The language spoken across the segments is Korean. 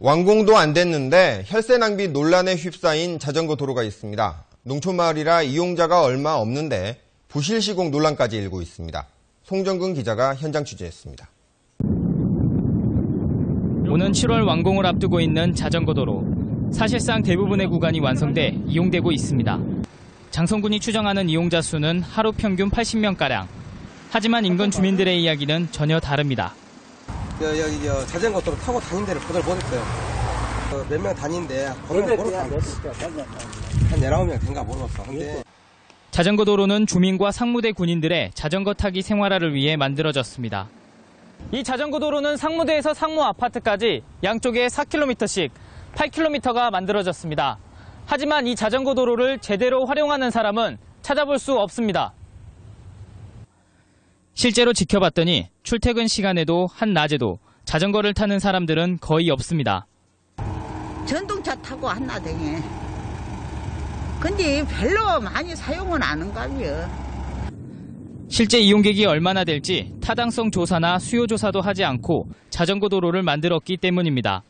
완공도 안 됐는데 혈세 낭비 논란에 휩싸인 자전거 도로가 있습니다. 농촌마을이라 이용자가 얼마 없는데 부실 시공 논란까지 일고 있습니다. 송정근 기자가 현장 취재했습니다. 오는 7월 완공을 앞두고 있는 자전거 도로. 사실상 대부분의 구간이 완성돼 이용되고 있습니다. 장성군이 추정하는 이용자 수는 하루 평균 80명가량. 하지만 인근 주민들의 이야기는 전혀 다릅니다. 여기 자전거 도로 타고 다니는 데를 보도를 보냈어요. 몇 명 다니는데 한 19명 된가 모르겠어. 근데 자전거 도로는 주민과 상무대 군인들의 자전거 타기 생활화를 위해 만들어졌습니다. 이 자전거 도로는 상무대에서 상무 아파트까지 양쪽에 4km씩 8km가 만들어졌습니다. 하지만 이 자전거 도로를 제대로 활용하는 사람은 찾아볼 수 없습니다. 실제로 지켜봤더니 출퇴근 시간에도 한낮에도 자전거를 타는 사람들은 거의 없습니다. 전동차 타고 한나댕에. 근데 별로 많이 사용은 안 한가요. 실제 이용객이 얼마나 될지 타당성 조사나 수요 조사도 하지 않고 자전거 도로를 만들었기 때문입니다.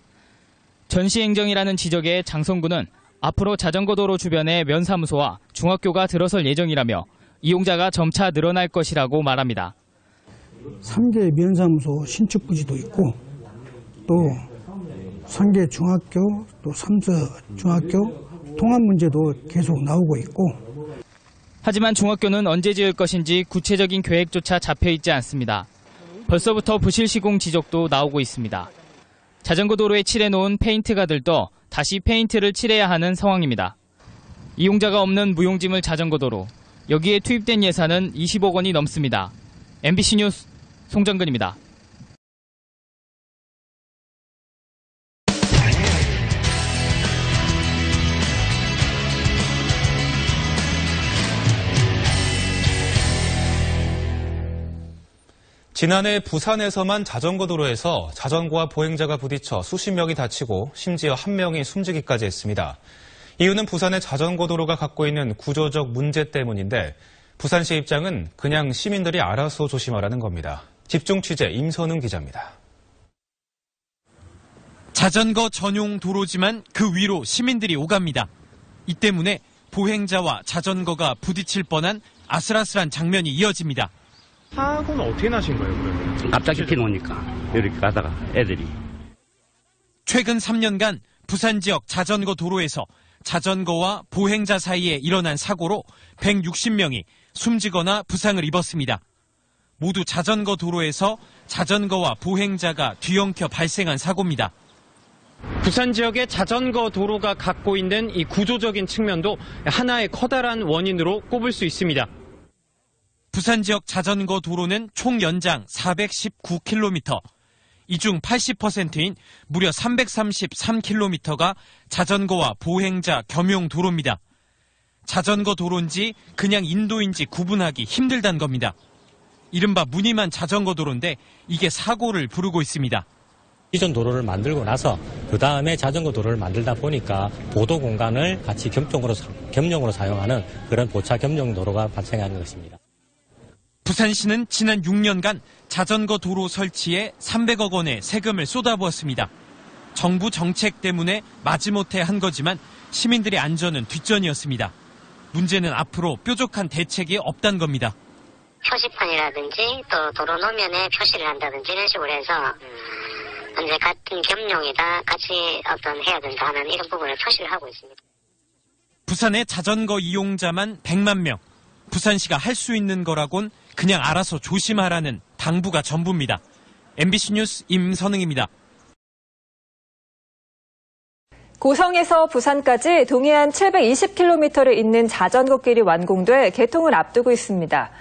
전시행정이라는 지적에 장성군은 앞으로 자전거 도로 주변에 면사무소와 중학교가 들어설 예정이라며 이용자가 점차 늘어날 것이라고 말합니다. 3개 면사무소 신축 부지도 있고 또 3개 중학교 또 3서 중학교 통합 문제도 계속 나오고 있고. 하지만 중학교는 언제 지을 것인지 구체적인 계획조차 잡혀있지 않습니다. 벌써부터 부실 시공 지적도 나오고 있습니다. 자전거 도로에 칠해놓은 페인트가 들떠 다시 페인트를 칠해야 하는 상황입니다. 이용자가 없는 무용지물 자전거 도로. 여기에 투입된 예산은 20억 원이 넘습니다. MBC 뉴스 송정근입니다. 지난해 부산에서만 자전거 도로에서 자전거와 보행자가 부딪혀 수십 명이 다치고 심지어 한 명이 숨지기까지 했습니다. 이유는 부산의 자전거 도로가 갖고 있는 구조적 문제 때문인데 부산시 입장은 그냥 시민들이 알아서 조심하라는 겁니다. 집중 취재 임선웅 기자입니다. 자전거 전용 도로지만 그 위로 시민들이 오갑니다. 이 때문에 보행자와 자전거가 부딪힐 뻔한 아슬아슬한 장면이 이어집니다. 사고는 어떻게 나신 거예요, 그러면? 갑자기 비 오니까 이렇게 가다가 애들이. 최근 3년간 부산 지역 자전거 도로에서 자전거와 보행자 사이에 일어난 사고로 160명이 숨지거나 부상을 입었습니다. 모두 자전거 도로에서 자전거와 보행자가 뒤엉켜 발생한 사고입니다. 부산 지역의 자전거 도로가 갖고 있는 이 구조적인 측면도 하나의 커다란 원인으로 꼽을 수 있습니다. 부산 지역 자전거 도로는 총 연장 419km, 이 중 80%인 무려 333km가 자전거와 보행자 겸용 도로입니다. 자전거 도로인지 그냥 인도인지 구분하기 힘들다는 겁니다. 이른바 무늬만 자전거 도로인데 이게 사고를 부르고 있습니다. 기존 도로를 만들고 나서 그 다음에 자전거 도로를 만들다 보니까 보도 공간을 같이 겸용으로 사용하는 그런 보차 겸용 도로가 발생하는 것입니다. 부산시는 지난 6년간 자전거 도로 설치에 300억 원의 세금을 쏟아부었습니다. 정부 정책 때문에 마지못해 한 거지만 시민들의 안전은 뒷전이었습니다. 문제는 앞으로 뾰족한 대책이 없다는 겁니다. 표시판이라든지 또 도로 노면에 표시를 한다든지 이런 식으로 해서 이제 같은 겸용이다, 같이 해야 된다 하는 이런 부분을 표시를 하고 있습니다. 부산의 자전거 이용자만 100만 명. 부산시가 할 수 있는 거라곤 그냥 알아서 조심하라는 당부가 전부입니다. MBC 뉴스 임선웅입니다. 고성에서 부산까지 동해안 720km를 잇는 자전거길이 완공돼 개통을 앞두고 있습니다.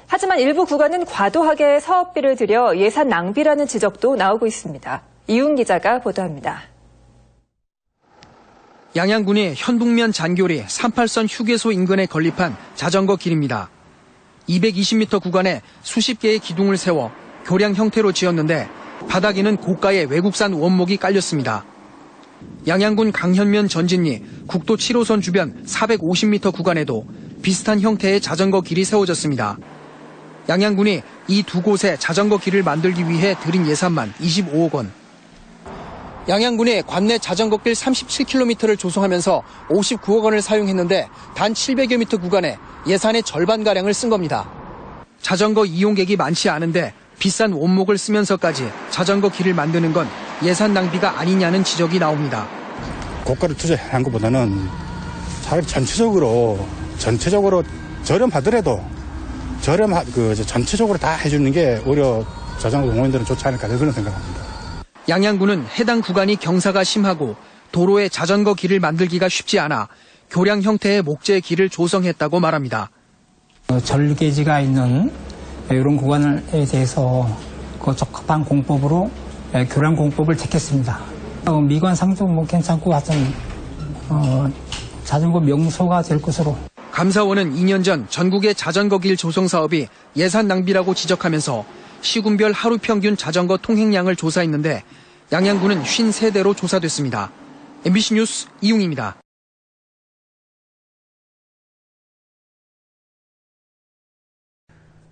하지만 일부 구간은 과도하게 사업비를 들여 예산 낭비라는 지적도 나오고 있습니다. 이훈 기자가 보도합니다. 양양군의 현북면 잔교리 38선 휴게소 인근에 건립한 자전거 길입니다. 220m 구간에 수십 개의 기둥을 세워 교량 형태로 지었는데 바닥에는 고가의 외국산 원목이 깔렸습니다. 양양군 강현면 전진리 국도 7호선 주변 450m 구간에도 비슷한 형태의 자전거 길이 세워졌습니다. 양양군이 이 두 곳에 자전거 길을 만들기 위해 들인 예산만 25억 원. 양양군이 관내 자전거길 37km를 조성하면서 59억 원을 사용했는데 단 700여 미터 구간에 예산의 절반가량을 쓴 겁니다. 자전거 이용객이 많지 않은데 비싼 원목을 쓰면서까지 자전거 길을 만드는 건 예산 낭비가 아니냐는 지적이 나옵니다. 고가를 투자한 것보다는 차라리 전체적으로 저렴하더라도 전체적으로 다 해주는 게 오히려 자전거 동호인들은 좋지 않을까 그런 생각합니다. 양양군은 해당 구간이 경사가 심하고 도로에 자전거 길을 만들기가 쉽지 않아 교량 형태의 목재 길을 조성했다고 말합니다. 절개지가 있는 이런 구간에 대해서 적합한 공법으로 교량 공법을 택했습니다. 미관상도 괜찮고 하여튼 자전거 명소가 될 것으로. 감사원은 2년 전 전국의 자전거 길 조성 사업이 예산 낭비라고 지적하면서 시군별 하루 평균 자전거 통행량을 조사했는데 양양군은 53대로 조사됐습니다. MBC 뉴스 이웅입니다.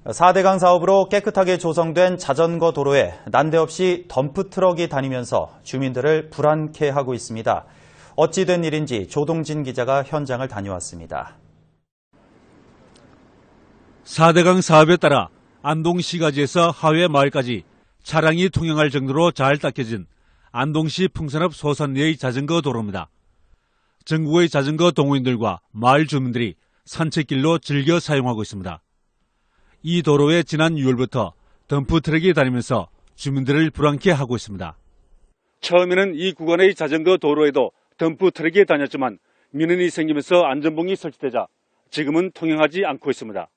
(4대강) 사업으로 깨끗하게 조성된 자전거 도로에 난데없이 덤프트럭이 다니면서 주민들을 불안케 하고 있습니다. 어찌 된 일인지 조동진 기자가 현장을 다녀왔습니다. 4대강 사업에 따라 안동시가지에서 하회 마을까지 차량이 통행할 정도로 잘 닦여진 안동시 풍산읍 소산리의 자전거 도로입니다. 전국의 자전거 동호인들과 마을 주민들이 산책길로 즐겨 사용하고 있습니다. 이 도로에 지난 6월부터 덤프트럭이 다니면서 주민들을 불안케 하고 있습니다. 처음에는 이 구간의 자전거 도로에도 덤프트럭이 다녔지만 민원이 생기면서 안전봉이 설치되자 지금은 통행하지 않고 있습니다.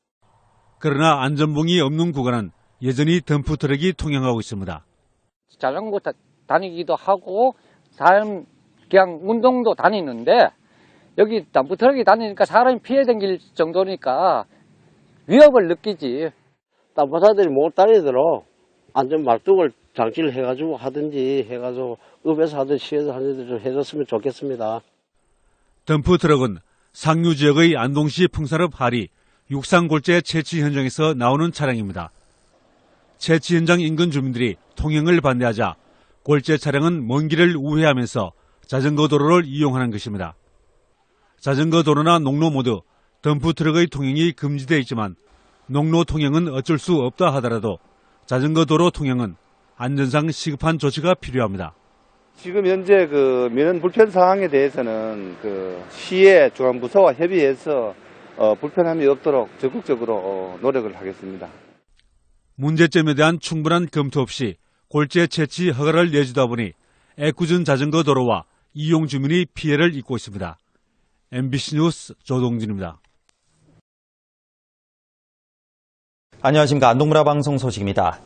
그러나 안전봉이 없는 구간은 여전히 덤프트럭이 통행하고 있습니다. 자전거 다니기도 하고 사람 그냥 운동도 다니는데 여기 덤프트럭이 다니니까 사람이 피해 다닐 정도니까 위협을 느끼지. 덤프사들이 못 다니도록 안전 말뚝을 장치를 해가지고 하든지 해가지고 읍에서 하든 시에서 하든지 좀 해줬으면 좋겠습니다. 덤프트럭은 상류 지역의 안동시 풍산읍 하리 육상골재 채취 현장에서 나오는 차량입니다. 채취 현장 인근 주민들이 통행을 반대하자 골재 차량은 먼 길을 우회하면서 자전거 도로를 이용하는 것입니다. 자전거 도로나 농로 모두 덤프트럭의 통행이 금지되어 있지만 농로 통행은 어쩔 수 없다 하더라도 자전거 도로 통행은 안전상 시급한 조치가 필요합니다. 지금 현재 민원 불편 사항에 대해서는 시의 중앙부서와 협의해서 불편함이 없도록 적극적으로 노력을 하겠습니다. 문제점에 대한 충분한 검토 없이 골재 채취 허가를 내주다 보니 애꿎은 자전거 도로와 이용 주민이 피해를 입고 있습니다. MBC 뉴스 조동진입니다. 안녕하십니까. 안동문화 방송 소식입니다.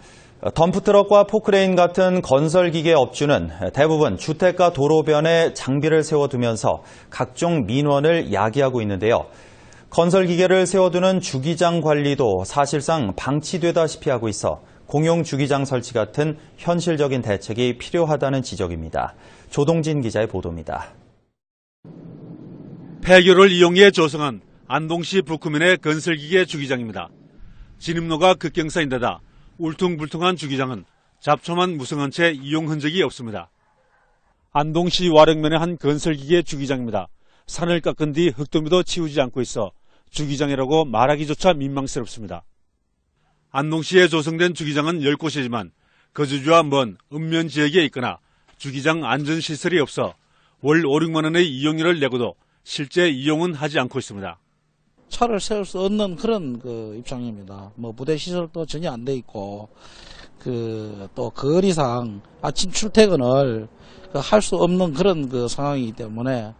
덤프트럭과 포크레인 같은 건설기계 업주는 대부분 주택가 도로변에 장비를 세워두면서 각종 민원을 야기하고 있는데요. 건설기계를 세워두는 주기장 관리도 사실상 방치되다시피 하고 있어 공용 주기장 설치 같은 현실적인 대책이 필요하다는 지적입니다. 조동진 기자의 보도입니다. 폐교를 이용해 조성한 안동시 북구면의 건설기계 주기장입니다. 진입로가 급경사인데다 울퉁불퉁한 주기장은 잡초만 무성한 채 이용 흔적이 없습니다. 안동시 와령면의 한 건설기계 주기장입니다. 산을 깎은 뒤 흙더미도 치우지 않고 있어 주기장이라고 말하기조차 민망스럽습니다. 안동시에 조성된 주기장은 10곳이지만 거주지와 먼 읍면 지역에 있거나 주기장 안전시설이 없어 월 5, 6만 원의 이용료를 내고도 실제 이용은 하지 않고 있습니다. 차를 세울 수 없는 그런 입장입니다. 부대 시설도 전혀 안 돼 있고, 또 거리상 아침 출퇴근을 할 수 없는 그런 상황이기 때문에.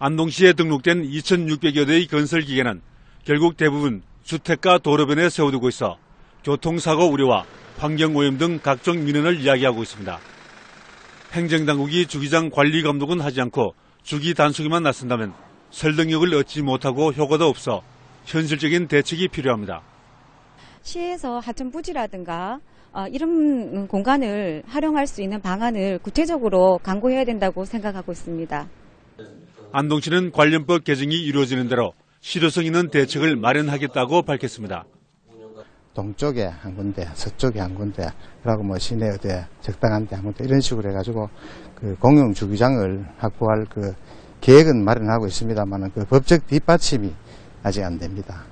안동시에 등록된 2,600여 대의 건설기계는 결국 대부분 주택가 도로변에 세워두고 있어 교통사고 우려와 환경오염 등 각종 민원을 이야기하고 있습니다. 행정당국이 주기장 관리 감독은 하지 않고 주기 단속에만 나선다면 설득력을 얻지 못하고 효과도 없어 현실적인 대책이 필요합니다. 시에서 하천 부지라든가 이런 공간을 활용할 수 있는 방안을 구체적으로 강구해야 된다고 생각하고 있습니다. 안동시는 관련법 개정이 이루어지는 대로 실효성 있는 대책을 마련하겠다고 밝혔습니다. 동쪽에 한 군데, 서쪽에 한 군데, 그리고 뭐 시내 어디 적당한 데 한 군데 이런 식으로 해가지고 그 공용 주기장을 확보할 그 계획은 마련하고 있습니다만 그 법적 뒷받침이 아직 안 됩니다.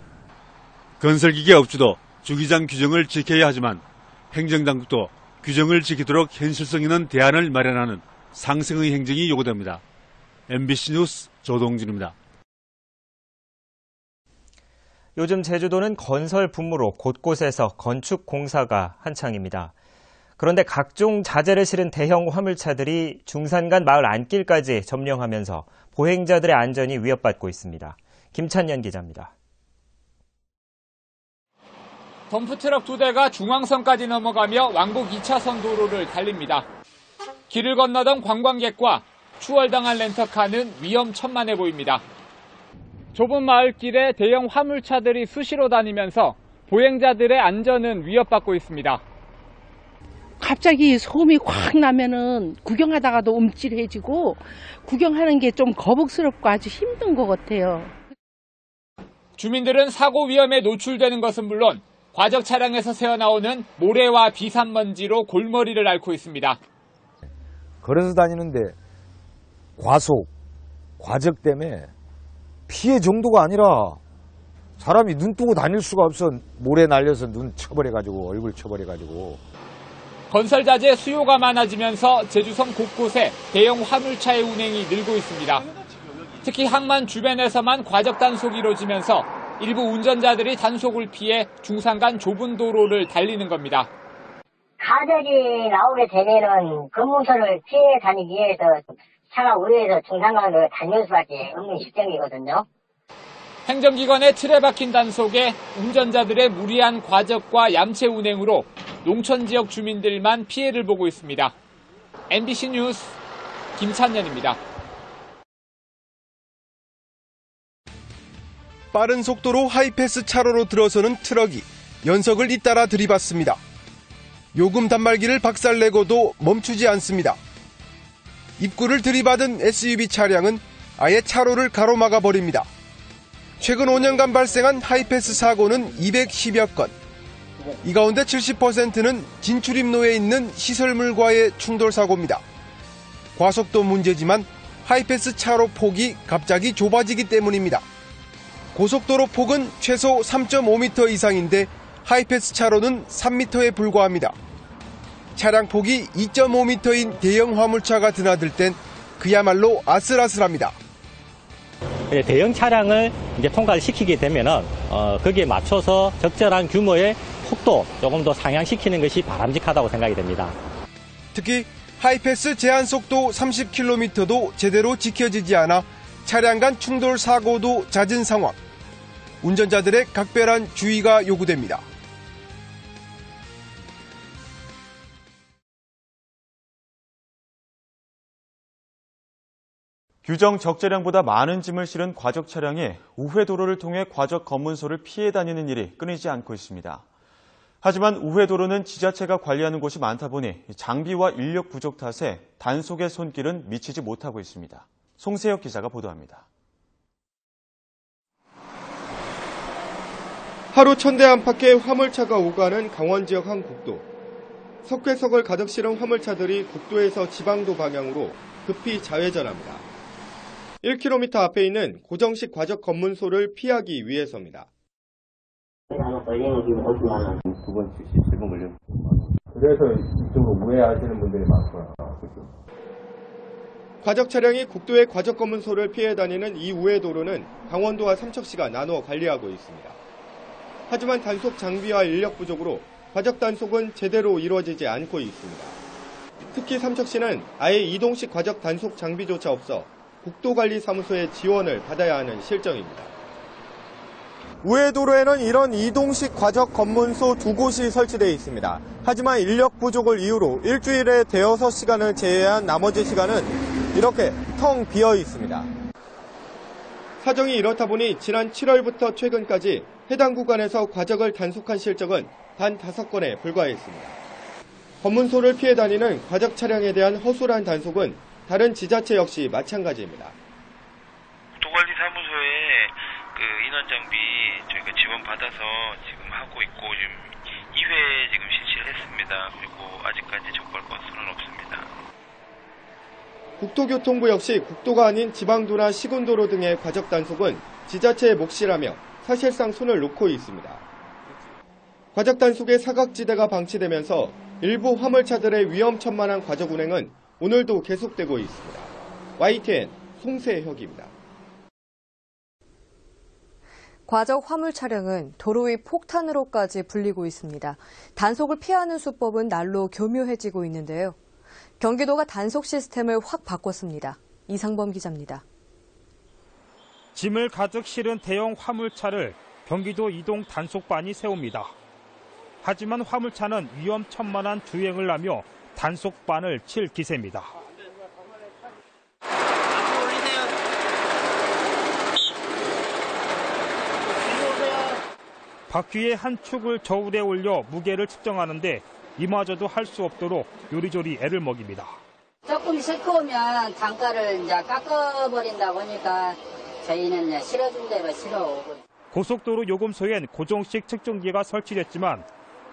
건설기계 업주도 주기장 규정을 지켜야 하지만 행정당국도 규정을 지키도록 현실성 있는 대안을 마련하는 상승의 행정이 요구됩니다. MBC 뉴스 조동준입니다. 요즘 제주도는 건설 붐으로 곳곳에서 건축 공사가 한창입니다. 그런데 각종 자재를 실은 대형 화물차들이 중산간 마을 안길까지 점령하면서 보행자들의 안전이 위협받고 있습니다. 김찬년 기자입니다. 덤프트럭 2대가 중앙선까지 넘어가며 왕복 2차선 도로를 달립니다. 길을 건너던 관광객과 추월당한 렌터카는 위험천만해 보입니다. 좁은 마을길에 대형 화물차들이 수시로 다니면서 보행자들의 안전은 위협받고 있습니다. 갑자기 소음이 확 나면은 구경하다가도 움찔해지고 구경하는 게 좀 거북스럽고 아주 힘든 것 같아요. 주민들은 사고 위험에 노출되는 것은 물론 과적 차량에서 새어나오는 모래와 비산먼지로 골머리를 앓고 있습니다. 걸어서 다니는데 과속, 과적 때문에 피해 정도가 아니라 사람이 눈 뜨고 다닐 수가 없어. 모래 날려서 눈 쳐버려가지고 얼굴 쳐버려가지고. 건설자재 수요가 많아지면서 제주섬 곳곳에 대형 화물차의 운행이 늘고 있습니다. 특히 항만 주변에서만 과적 단속이 이루어지면서 일부 운전자들이 단속을 피해 중산간 좁은 도로를 달리는 겁니다. 과적이 나오게 되면은 검문소를 피해 다니기 위해서 차가 우회해서 중산간으로 달릴 수밖에 없는 실정이거든요. 행정기관의 틀에 박힌 단속에 운전자들의 무리한 과적과 얌체 운행으로 농촌 지역 주민들만 피해를 보고 있습니다. MBC 뉴스 김찬년입니다. 빠른 속도로 하이패스 차로로 들어서는 트럭이 연석을 잇따라 들이받습니다. 요금 단말기를 박살내고도 멈추지 않습니다. 입구를 들이받은 SUV 차량은 아예 차로를 가로막아 버립니다. 최근 5년간 발생한 하이패스 사고는 210여 건. 이 가운데 70%는 진출입로에 있는 시설물과의 충돌 사고입니다. 과속도 문제지만 하이패스 차로 폭이 갑자기 좁아지기 때문입니다. 고속도로 폭은 최소 3.5m 이상인데 하이패스 차로는 3m에 불과합니다. 차량 폭이 2.5m인 대형 화물차가 드나들 땐 그야말로 아슬아슬합니다. 대형 차량을 이제 통과를 시키게 되면은 거기에 맞춰서 적절한 규모의 폭도 조금 더 상향시키는 것이 바람직하다고 생각이 됩니다. 특히 하이패스 제한 속도 30km도 제대로 지켜지지 않아 차량 간 충돌 사고도 잦은 상황. 운전자들의 각별한 주의가 요구됩니다. 규정 적재량보다 많은 짐을 실은 과적 차량이 우회도로를 통해 과적 검문소를 피해 다니는 일이 끊이지 않고 있습니다. 하지만 우회도로는 지자체가 관리하는 곳이 많다 보니 장비와 인력 부족 탓에 단속의 손길은 미치지 못하고 있습니다. 송세혁 기자가 보도합니다. 하루 1000대 안팎의 화물차가 오가는 강원 지역 한 국도. 석회석을 가득 실은 화물차들이 국도에서 지방도 방향으로 급히 좌회전합니다. 1km 앞에 있는 고정식 과적 검문소를 피하기 위해서입니다. 두 번 출시 7번 걸려. 그래서 이쪽으로 우회하시는 분들이 많구나. 과적 차량이 국도의 과적 검문소를 피해 다니는 이 우회도로는 강원도와 삼척시가 나누어 관리하고 있습니다. 하지만 단속 장비와 인력 부족으로 과적 단속은 제대로 이루어지지 않고 있습니다. 특히 삼척시는 아예 이동식 과적 단속 장비조차 없어 국도관리사무소의 지원을 받아야 하는 실정입니다. 우회도로에는 이런 이동식 과적 검문소 2곳이 설치되어 있습니다. 하지만 인력 부족을 이유로 일주일에 대여섯 시간을 제외한 나머지 시간은 이렇게 텅 비어 있습니다. 사정이 이렇다 보니 지난 7월부터 최근까지 해당 구간에서 과적을 단속한 실적은 단 5건에 불과했습니다. 검문소를 피해 다니는 과적 차량에 대한 허술한 단속은 다른 지자체 역시 마찬가지입니다. 국도관리사무소에 인원 장비 저희가 지원 받아서 지금 하고 있고 지금 있습니다. 그리고 아직까지 적발 건수는 없습니다. 국토교통부 역시 국도가 아닌 지방도나 시군도로 등의 과적 단속은 지자체의 몫이라며 사실상 손을 놓고 있습니다. 과적 단속의 사각지대가 방치되면서 일부 화물차들의 위험천만한 과적 운행은 오늘도 계속되고 있습니다. YTN 송세혁입니다. 과적 화물 차량은 도로 위 폭탄으로까지 불리고 있습니다. 단속을 피하는 수법은 날로 교묘해지고 있는데요. 경기도가 단속 시스템을 확 바꿨습니다. 이상범 기자입니다. 짐을 가득 실은 대형 화물차를 경기도 이동 단속반이 세웁니다. 하지만 화물차는 위험천만한 주행을 하며 단속반을 칠 기세입니다. 바퀴의 한 축을 저울에 올려 무게를 측정하는데 이마저도 할 수 없도록 요리조리 애를 먹입니다. 조금 싣고 오면 단가를 이제 깎아버린다 보니까 저희는 이제 실어준 대로 실어오고. 고속도로 요금소엔 고정식 측정기가 설치됐지만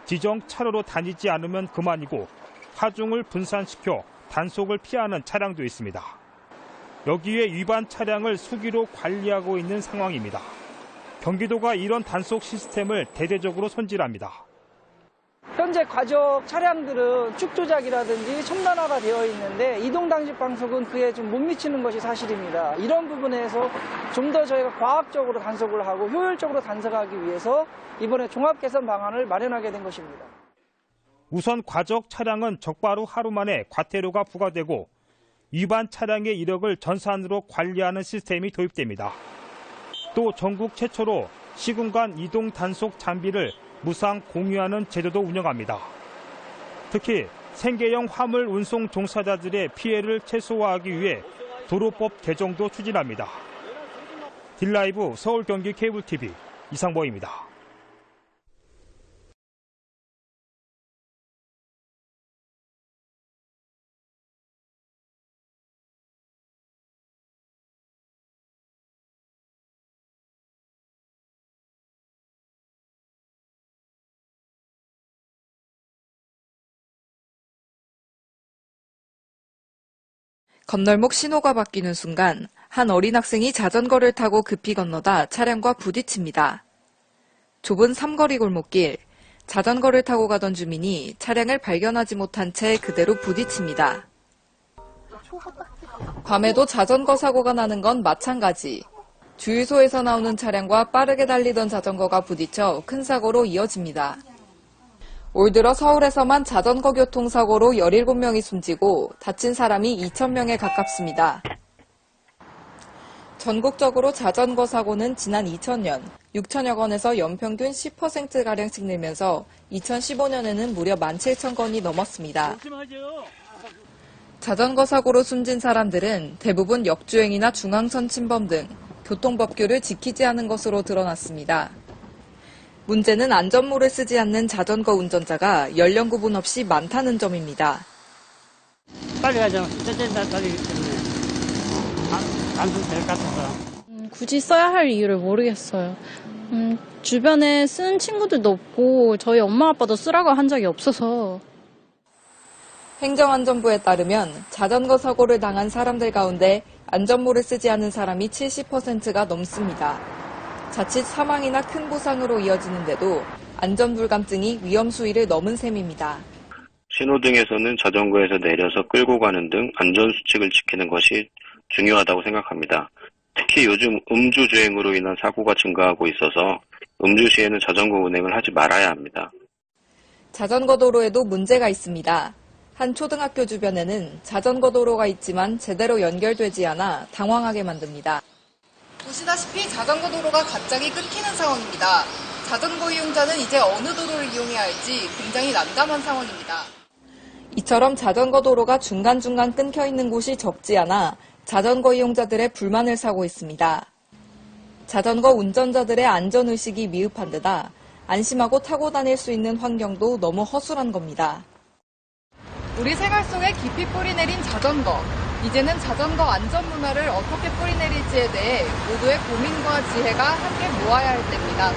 지정 차로로 다니지 않으면 그만이고 하중을 분산시켜 단속을 피하는 차량도 있습니다. 여기에 위반 차량을 수기로 관리하고 있는 상황입니다. 경기도가 이런 단속 시스템을 대대적으로 손질합니다. 현재 과적 차량들은 축 조작이라든지 첨단화가 되어 있는데 이동 단속 방송은 그에 좀 못 미치는 것이 사실입니다. 이런 부분에서 좀 더 저희가 과학적으로 단속을 하고 효율적으로 단속하기 위해서 이번에 종합 개선 방안을 마련하게 된 것입니다. 우선 과적 차량은 적발 후 하루 만에 과태료가 부과되고 위반 차량의 이력을 전산으로 관리하는 시스템이 도입됩니다. 또 전국 최초로 시군간 이동 단속 장비를 무상 공유하는 제도도 운영합니다. 특히 생계형 화물 운송 종사자들의 피해를 최소화하기 위해 도로법 개정도 추진합니다. 딜라이브 서울 경기 케이블TV 이상보입니다. 건널목 신호가 바뀌는 순간 한 어린 학생이 자전거를 타고 급히 건너다 차량과 부딪힙니다. 좁은 삼거리 골목길, 자전거를 타고 가던 주민이 차량을 발견하지 못한 채 그대로 부딪힙니다. 밤에도 자전거 사고가 나는 건 마찬가지. 주유소에서 나오는 차량과 빠르게 달리던 자전거가 부딪혀 큰 사고로 이어집니다. 올 들어 서울에서만 자전거 교통사고로 17명이 숨지고 다친 사람이 2,000명에 가깝습니다. 전국적으로 자전거 사고는 지난 2000년 6천여 건에서 연평균 10%가량씩 늘면서 2015년에는 무려 17,000건이 넘었습니다. 자전거 사고로 숨진 사람들은 대부분 역주행이나 중앙선 침범 등 교통법규를 지키지 않은 것으로 드러났습니다. 문제는 안전모를 쓰지 않는 자전거 운전자가 연령 구분 없이 많다는 점입니다. 빨리 가자. 천천히 달리기 때문에 안 써도 될 것 같아서. 굳이 써야 할 이유를 모르겠어요. 주변에 쓰는 친구들도 없고 저희 엄마 아빠도 쓰라고 한 적이 없어서. 행정안전부에 따르면 자전거 사고를 당한 사람들 가운데 안전모를 쓰지 않은 사람이 70%가 넘습니다. 자칫 사망이나 큰 부상으로 이어지는데도 안전불감증이 위험 수위를 넘은 셈입니다. 신호등에서는 자전거에서 내려서 끌고 가는 등 안전수칙을 지키는 것이 중요하다고 생각합니다. 특히 요즘 음주주행으로 인한 사고가 증가하고 있어서 음주 시에는 자전거 운행을 하지 말아야 합니다. 자전거 도로에도 문제가 있습니다. 한 초등학교 주변에는 자전거 도로가 있지만 제대로 연결되지 않아 당황하게 만듭니다. 보시다시피 자전거 도로가 갑자기 끊기는 상황입니다. 자전거 이용자는 이제 어느 도로를 이용해야 할지 굉장히 난감한 상황입니다. 이처럼 자전거 도로가 중간중간 끊겨 있는 곳이 적지 않아 자전거 이용자들의 불만을 사고 있습니다. 자전거 운전자들의 안전의식이 미흡한 데다 안심하고 타고 다닐 수 있는 환경도 너무 허술한 겁니다. 우리 생활 속에 깊이 뿌리내린 자전거. 이제는 자전거 안전 문화를 어떻게 뿌리내릴지에 대해 모두의 고민과 지혜가 함께 모아야 할 때입니다.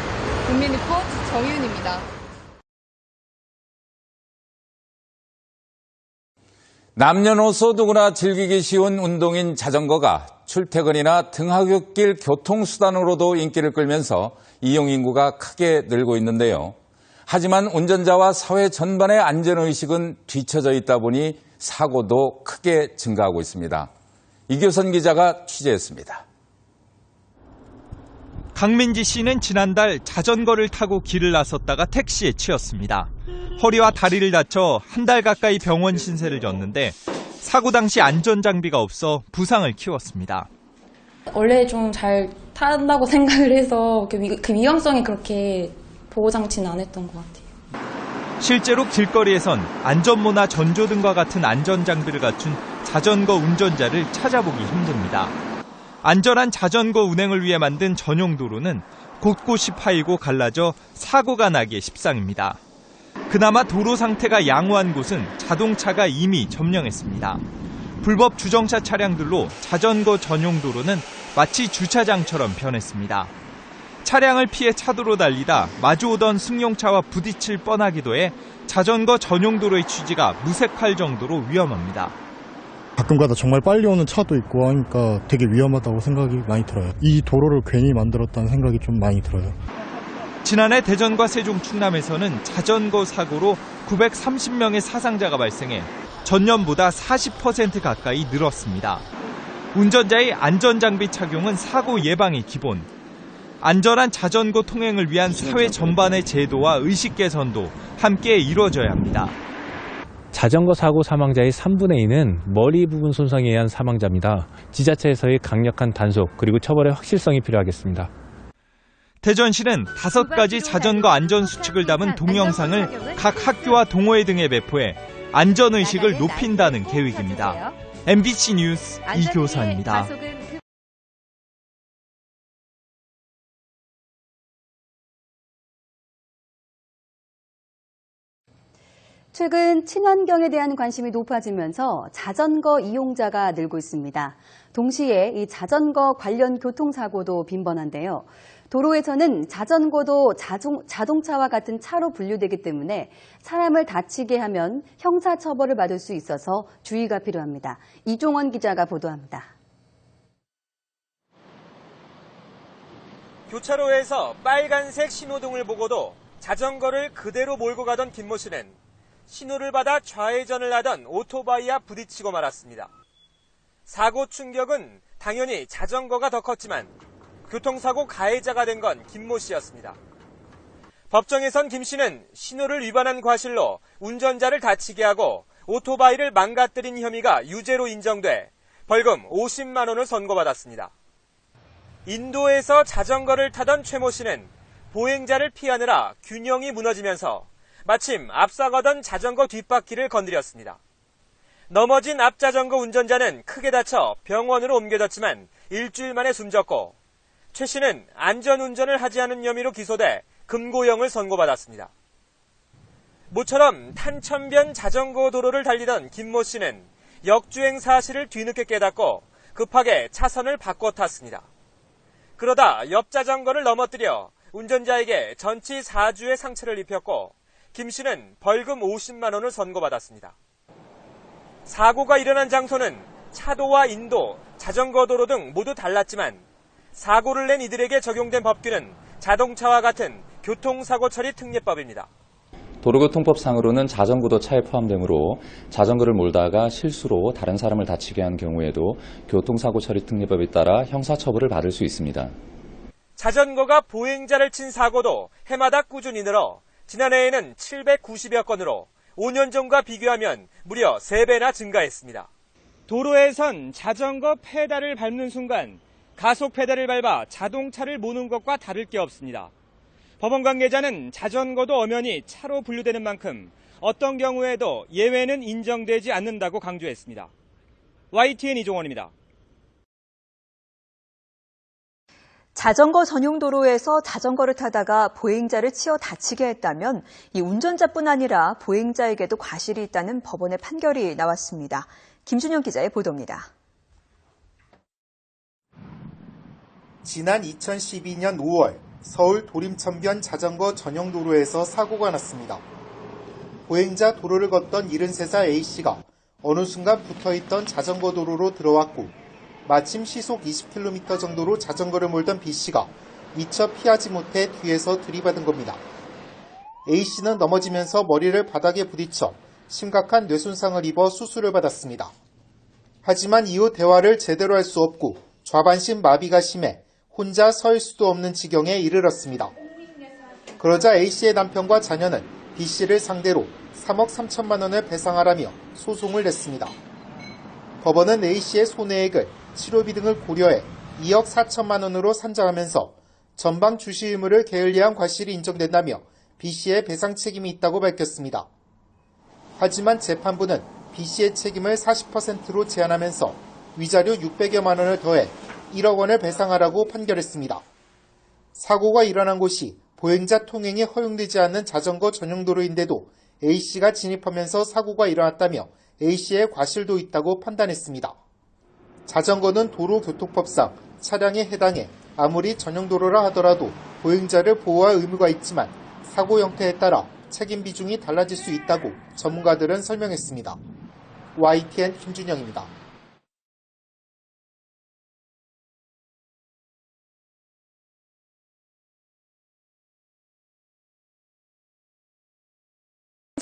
국민리포트 정윤입니다. 남녀노소 누구나 즐기기 쉬운 운동인 자전거가 출퇴근이나 등하굣길 교통수단으로도 인기를 끌면서 이용 인구가 크게 늘고 있는데요. 하지만 운전자와 사회 전반의 안전의식은 뒤처져 있다 보니 사고도 크게 증가하고 있습니다. 이교선 기자가 취재했습니다. 강민지 씨는 지난달 자전거를 타고 길을 나섰다가 택시에 치였습니다. 허리와 다리를 다쳐 한 달 가까이 병원 신세를 졌는데 사고 당시 안전장비가 없어 부상을 키웠습니다. 원래 좀 잘 탄다고 생각을 해서 그 위험성이 그렇게 보호장치는 안 했던 것 같아요. 실제로 길거리에선 안전모나 전조등과 같은 안전장비를 갖춘 자전거 운전자를 찾아보기 힘듭니다. 안전한 자전거 운행을 위해 만든 전용 도로는 곳곳이 파이고 갈라져 사고가 나기에 십상입니다. 그나마 도로 상태가 양호한 곳은 자동차가 이미 점령했습니다. 불법 주정차 차량들로 자전거 전용 도로는 마치 주차장처럼 변했습니다. 차량을 피해 차도로 달리다 마주오던 승용차와 부딪힐 뻔하기도 해 자전거 전용 도로의 취지가 무색할 정도로 위험합니다. 가끔가다 정말 빨리 오는 차도 있고 하니까 되게 위험하다고 생각이 많이 들어요. 이 도로를 괜히 만들었다는 생각이 좀 많이 들어요. 지난해 대전과 세종, 충남에서는 자전거 사고로 930명의 사상자가 발생해 전년보다 40% 가까이 늘었습니다. 운전자의 안전장비 착용은 사고 예방이 기본. 안전한 자전거 통행을 위한 사회 전반의 제도와 의식 개선도 함께 이루어져야 합니다. 자전거 사고 사망자의 3분의 2는 머리 부분 손상에 의한 사망자입니다. 지자체에서의 강력한 단속 그리고 처벌의 확실성이 필요하겠습니다. 대전시는 5가지 자전거 안전수칙을 담은 동영상을 각 학교와 동호회 등에 배포해 안전의식을 높인다는 계획입니다. MBC 뉴스 이교선입니다. 최근 친환경에 대한 관심이 높아지면서 자전거 이용자가 늘고 있습니다. 동시에 이 자전거 관련 교통사고도 빈번한데요. 도로에서는 자전거도 자동차와 같은 차로 분류되기 때문에 사람을 다치게 하면 형사처벌을 받을 수 있어서 주의가 필요합니다. 이종원 기자가 보도합니다. 교차로에서 빨간색 신호등을 보고도 자전거를 그대로 몰고 가던 김모 씨는 신호를 받아 좌회전을 하던 오토바이와 부딪히고 말았습니다. 사고 충격은 당연히 자전거가 더 컸지만 교통사고 가해자가 된 건 김모 씨였습니다. 법정에선 김 씨는 신호를 위반한 과실로 운전자를 다치게 하고 오토바이를 망가뜨린 혐의가 유죄로 인정돼 벌금 50만 원을 선고받았습니다. 인도에서 자전거를 타던 최모 씨는 보행자를 피하느라 균형이 무너지면서 마침 앞서가던 자전거 뒷바퀴를 건드렸습니다. 넘어진 앞자전거 운전자는 크게 다쳐 병원으로 옮겨졌지만 일주일 만에 숨졌고 최 씨는 안전운전을 하지 않은 혐의로 기소돼 금고형을 선고받았습니다. 모처럼 탄천변 자전거 도로를 달리던 김모 씨는 역주행 사실을 뒤늦게 깨닫고 급하게 차선을 바꿔 탔습니다. 그러다 옆 자전거를 넘어뜨려 운전자에게 전치 4주의 상처를 입혔고 김 씨는 벌금 50만 원을 선고받았습니다. 사고가 일어난 장소는 차도와 인도, 자전거 도로 등 모두 달랐지만 사고를 낸 이들에게 적용된 법규는 자동차와 같은 교통사고 처리 특례법입니다. 도로교통법상으로는 자전거도 차에 포함되므로 자전거를 몰다가 실수로 다른 사람을 다치게 한 경우에도 교통사고 처리 특례법에 따라 형사처벌을 받을 수 있습니다. 자전거가 보행자를 친 사고도 해마다 꾸준히 늘어 지난해에는 790여 건으로 5년 전과 비교하면 무려 3배나 증가했습니다. 도로에선 자전거 페달을 밟는 순간 가속 페달을 밟아 자동차를 모는 것과 다를 게 없습니다. 법원 관계자는 자전거도 엄연히 차로 분류되는 만큼 어떤 경우에도 예외는 인정되지 않는다고 강조했습니다. YTN 이종원입니다. 자전거 전용 도로에서 자전거를 타다가 보행자를 치어 다치게 했다면 이 운전자뿐 아니라 보행자에게도 과실이 있다는 법원의 판결이 나왔습니다. 김준영 기자의 보도입니다. 지난 2012년 5월 서울 도림천변 자전거 전용 도로에서 사고가 났습니다. 보행자 도로를 걷던 73살 A씨가 어느 순간 붙어있던 자전거 도로로 들어왔고 마침 시속 20km 정도로 자전거를 몰던 B씨가 미처 피하지 못해 뒤에서 들이받은 겁니다. A씨는 넘어지면서 머리를 바닥에 부딪혀 심각한 뇌손상을 입어 수술을 받았습니다. 하지만 이후 대화를 제대로 할 수 없고 좌반신 마비가 심해 혼자 설 수도 없는 지경에 이르렀습니다. 그러자 A씨의 남편과 자녀는 B씨를 상대로 3억 3천만 원을 배상하라며 소송을 냈습니다. 법원은 A씨의 손해액을 치료비 등을 고려해 2억 4천만 원으로 산정하면서 전방 주시 의무를 게을리한 과실이 인정된다며 B씨의 배상 책임이 있다고 밝혔습니다. 하지만 재판부는 B씨의 책임을 40%로 제한하면서 위자료 600여만 원을 더해 1억 원을 배상하라고 판결했습니다. 사고가 일어난 곳이 보행자 통행이 허용되지 않는 자전거 전용 도로인데도 A씨가 진입하면서 사고가 일어났다며 A씨의 과실도 있다고 판단했습니다. 자전거는 도로교통법상 차량에 해당해 아무리 전용 도로라 하더라도 보행자를 보호할 의무가 있지만 사고 형태에 따라 책임 비중이 달라질 수 있다고 전문가들은 설명했습니다. YTN 김준영입니다.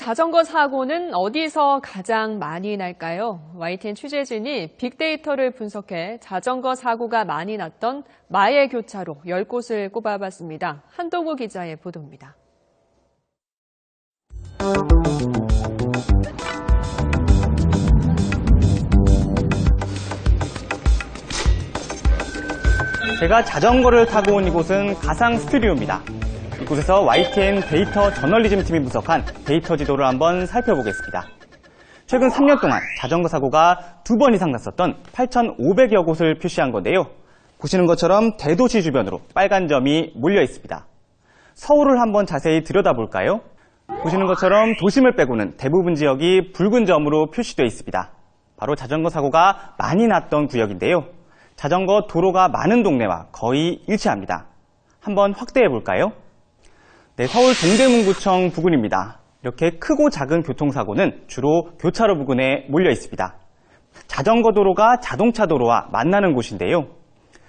자전거 사고는 어디서 가장 많이 날까요? YTN 취재진이 빅데이터를 분석해 자전거 사고가 많이 났던 마의 교차로 10곳을 꼽아봤습니다. 한동우 기자의 보도입니다. 제가 자전거를 타고 온 이곳은 가상 스튜디오입니다. 이곳에서 YTN 데이터 저널리즘 팀이 분석한 데이터 지도를 한번 살펴보겠습니다. 최근 3년 동안 자전거 사고가 2번 이상 났었던 8,500여 곳을 표시한 건데요. 보시는 것처럼 대도시 주변으로 빨간 점이 몰려 있습니다. 서울을 한번 자세히 들여다볼까요? 보시는 것처럼 도심을 빼고는 대부분 지역이 붉은 점으로 표시되어 있습니다. 바로 자전거 사고가 많이 났던 구역인데요. 자전거 도로가 많은 동네와 거의 일치합니다. 한번 확대해 볼까요? 네, 서울 동대문구청 부근입니다. 이렇게 크고 작은 교통사고는 주로 교차로 부근에 몰려 있습니다. 자전거 도로가 자동차 도로와 만나는 곳인데요.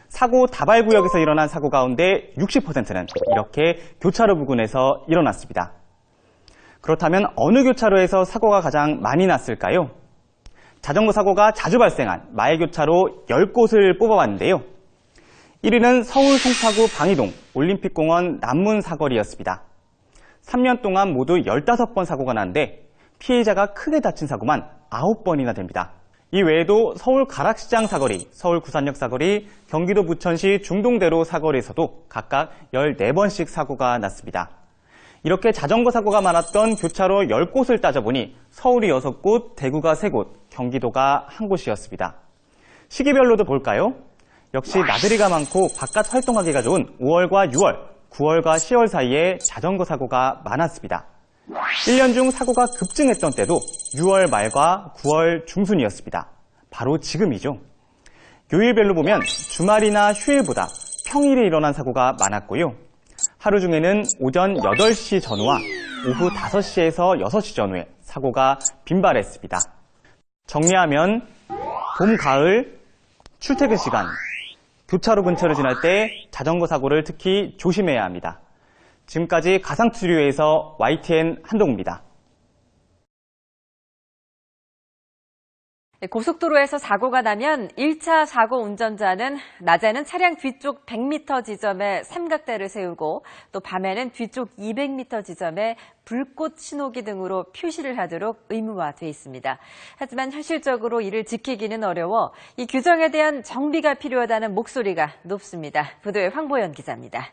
사고 다발구역에서 일어난 사고 가운데 60%는 이렇게 교차로 부근에서 일어났습니다. 그렇다면 어느 교차로에서 사고가 가장 많이 났을까요? 자전거 사고가 자주 발생한 마의 교차로 10곳을 뽑아봤는데요. 1위는 서울 송파구 방이동 올림픽공원 남문 사거리였습니다. 3년 동안 모두 15번 사고가 났는데 피해자가 크게 다친 사고만 9번이나 됩니다. 이 외에도 서울 가락시장 사거리, 서울 구산역 사거리, 경기도 부천시 중동대로 사거리에서도 각각 14번씩 사고가 났습니다. 이렇게 자전거 사고가 많았던 교차로 10곳을 따져보니 서울이 6곳, 대구가 3곳, 경기도가 1곳이었습니다. 시기별로도 볼까요? 역시 나들이가 많고 바깥 활동하기가 좋은 5월과 6월, 9월과 10월 사이에 자전거 사고가 많았습니다. 1년 중 사고가 급증했던 때도 6월 말과 9월 중순이었습니다. 바로 지금이죠. 요일별로 보면 주말이나 휴일보다 평일에 일어난 사고가 많았고요. 하루 중에는 오전 8시 전후와 오후 5시에서 6시 전후에 사고가 빈발했습니다. 정리하면 봄, 가을, 출퇴근 시간, 교차로 근처를 지날 때 자전거 사고를 특히 조심해야 합니다. 지금까지 가상 스튜디오에서 YTN 한동우입니다. 고속도로에서 사고가 나면 1차 사고 운전자는 낮에는 차량 뒤쪽 100m 지점에 삼각대를 세우고 또 밤에는 뒤쪽 200m 지점에 불꽃 신호기 등으로 표시를 하도록 의무화돼 있습니다. 하지만 현실적으로 이를 지키기는 어려워 이 규정에 대한 정비가 필요하다는 목소리가 높습니다. 보도에 황보연 기자입니다.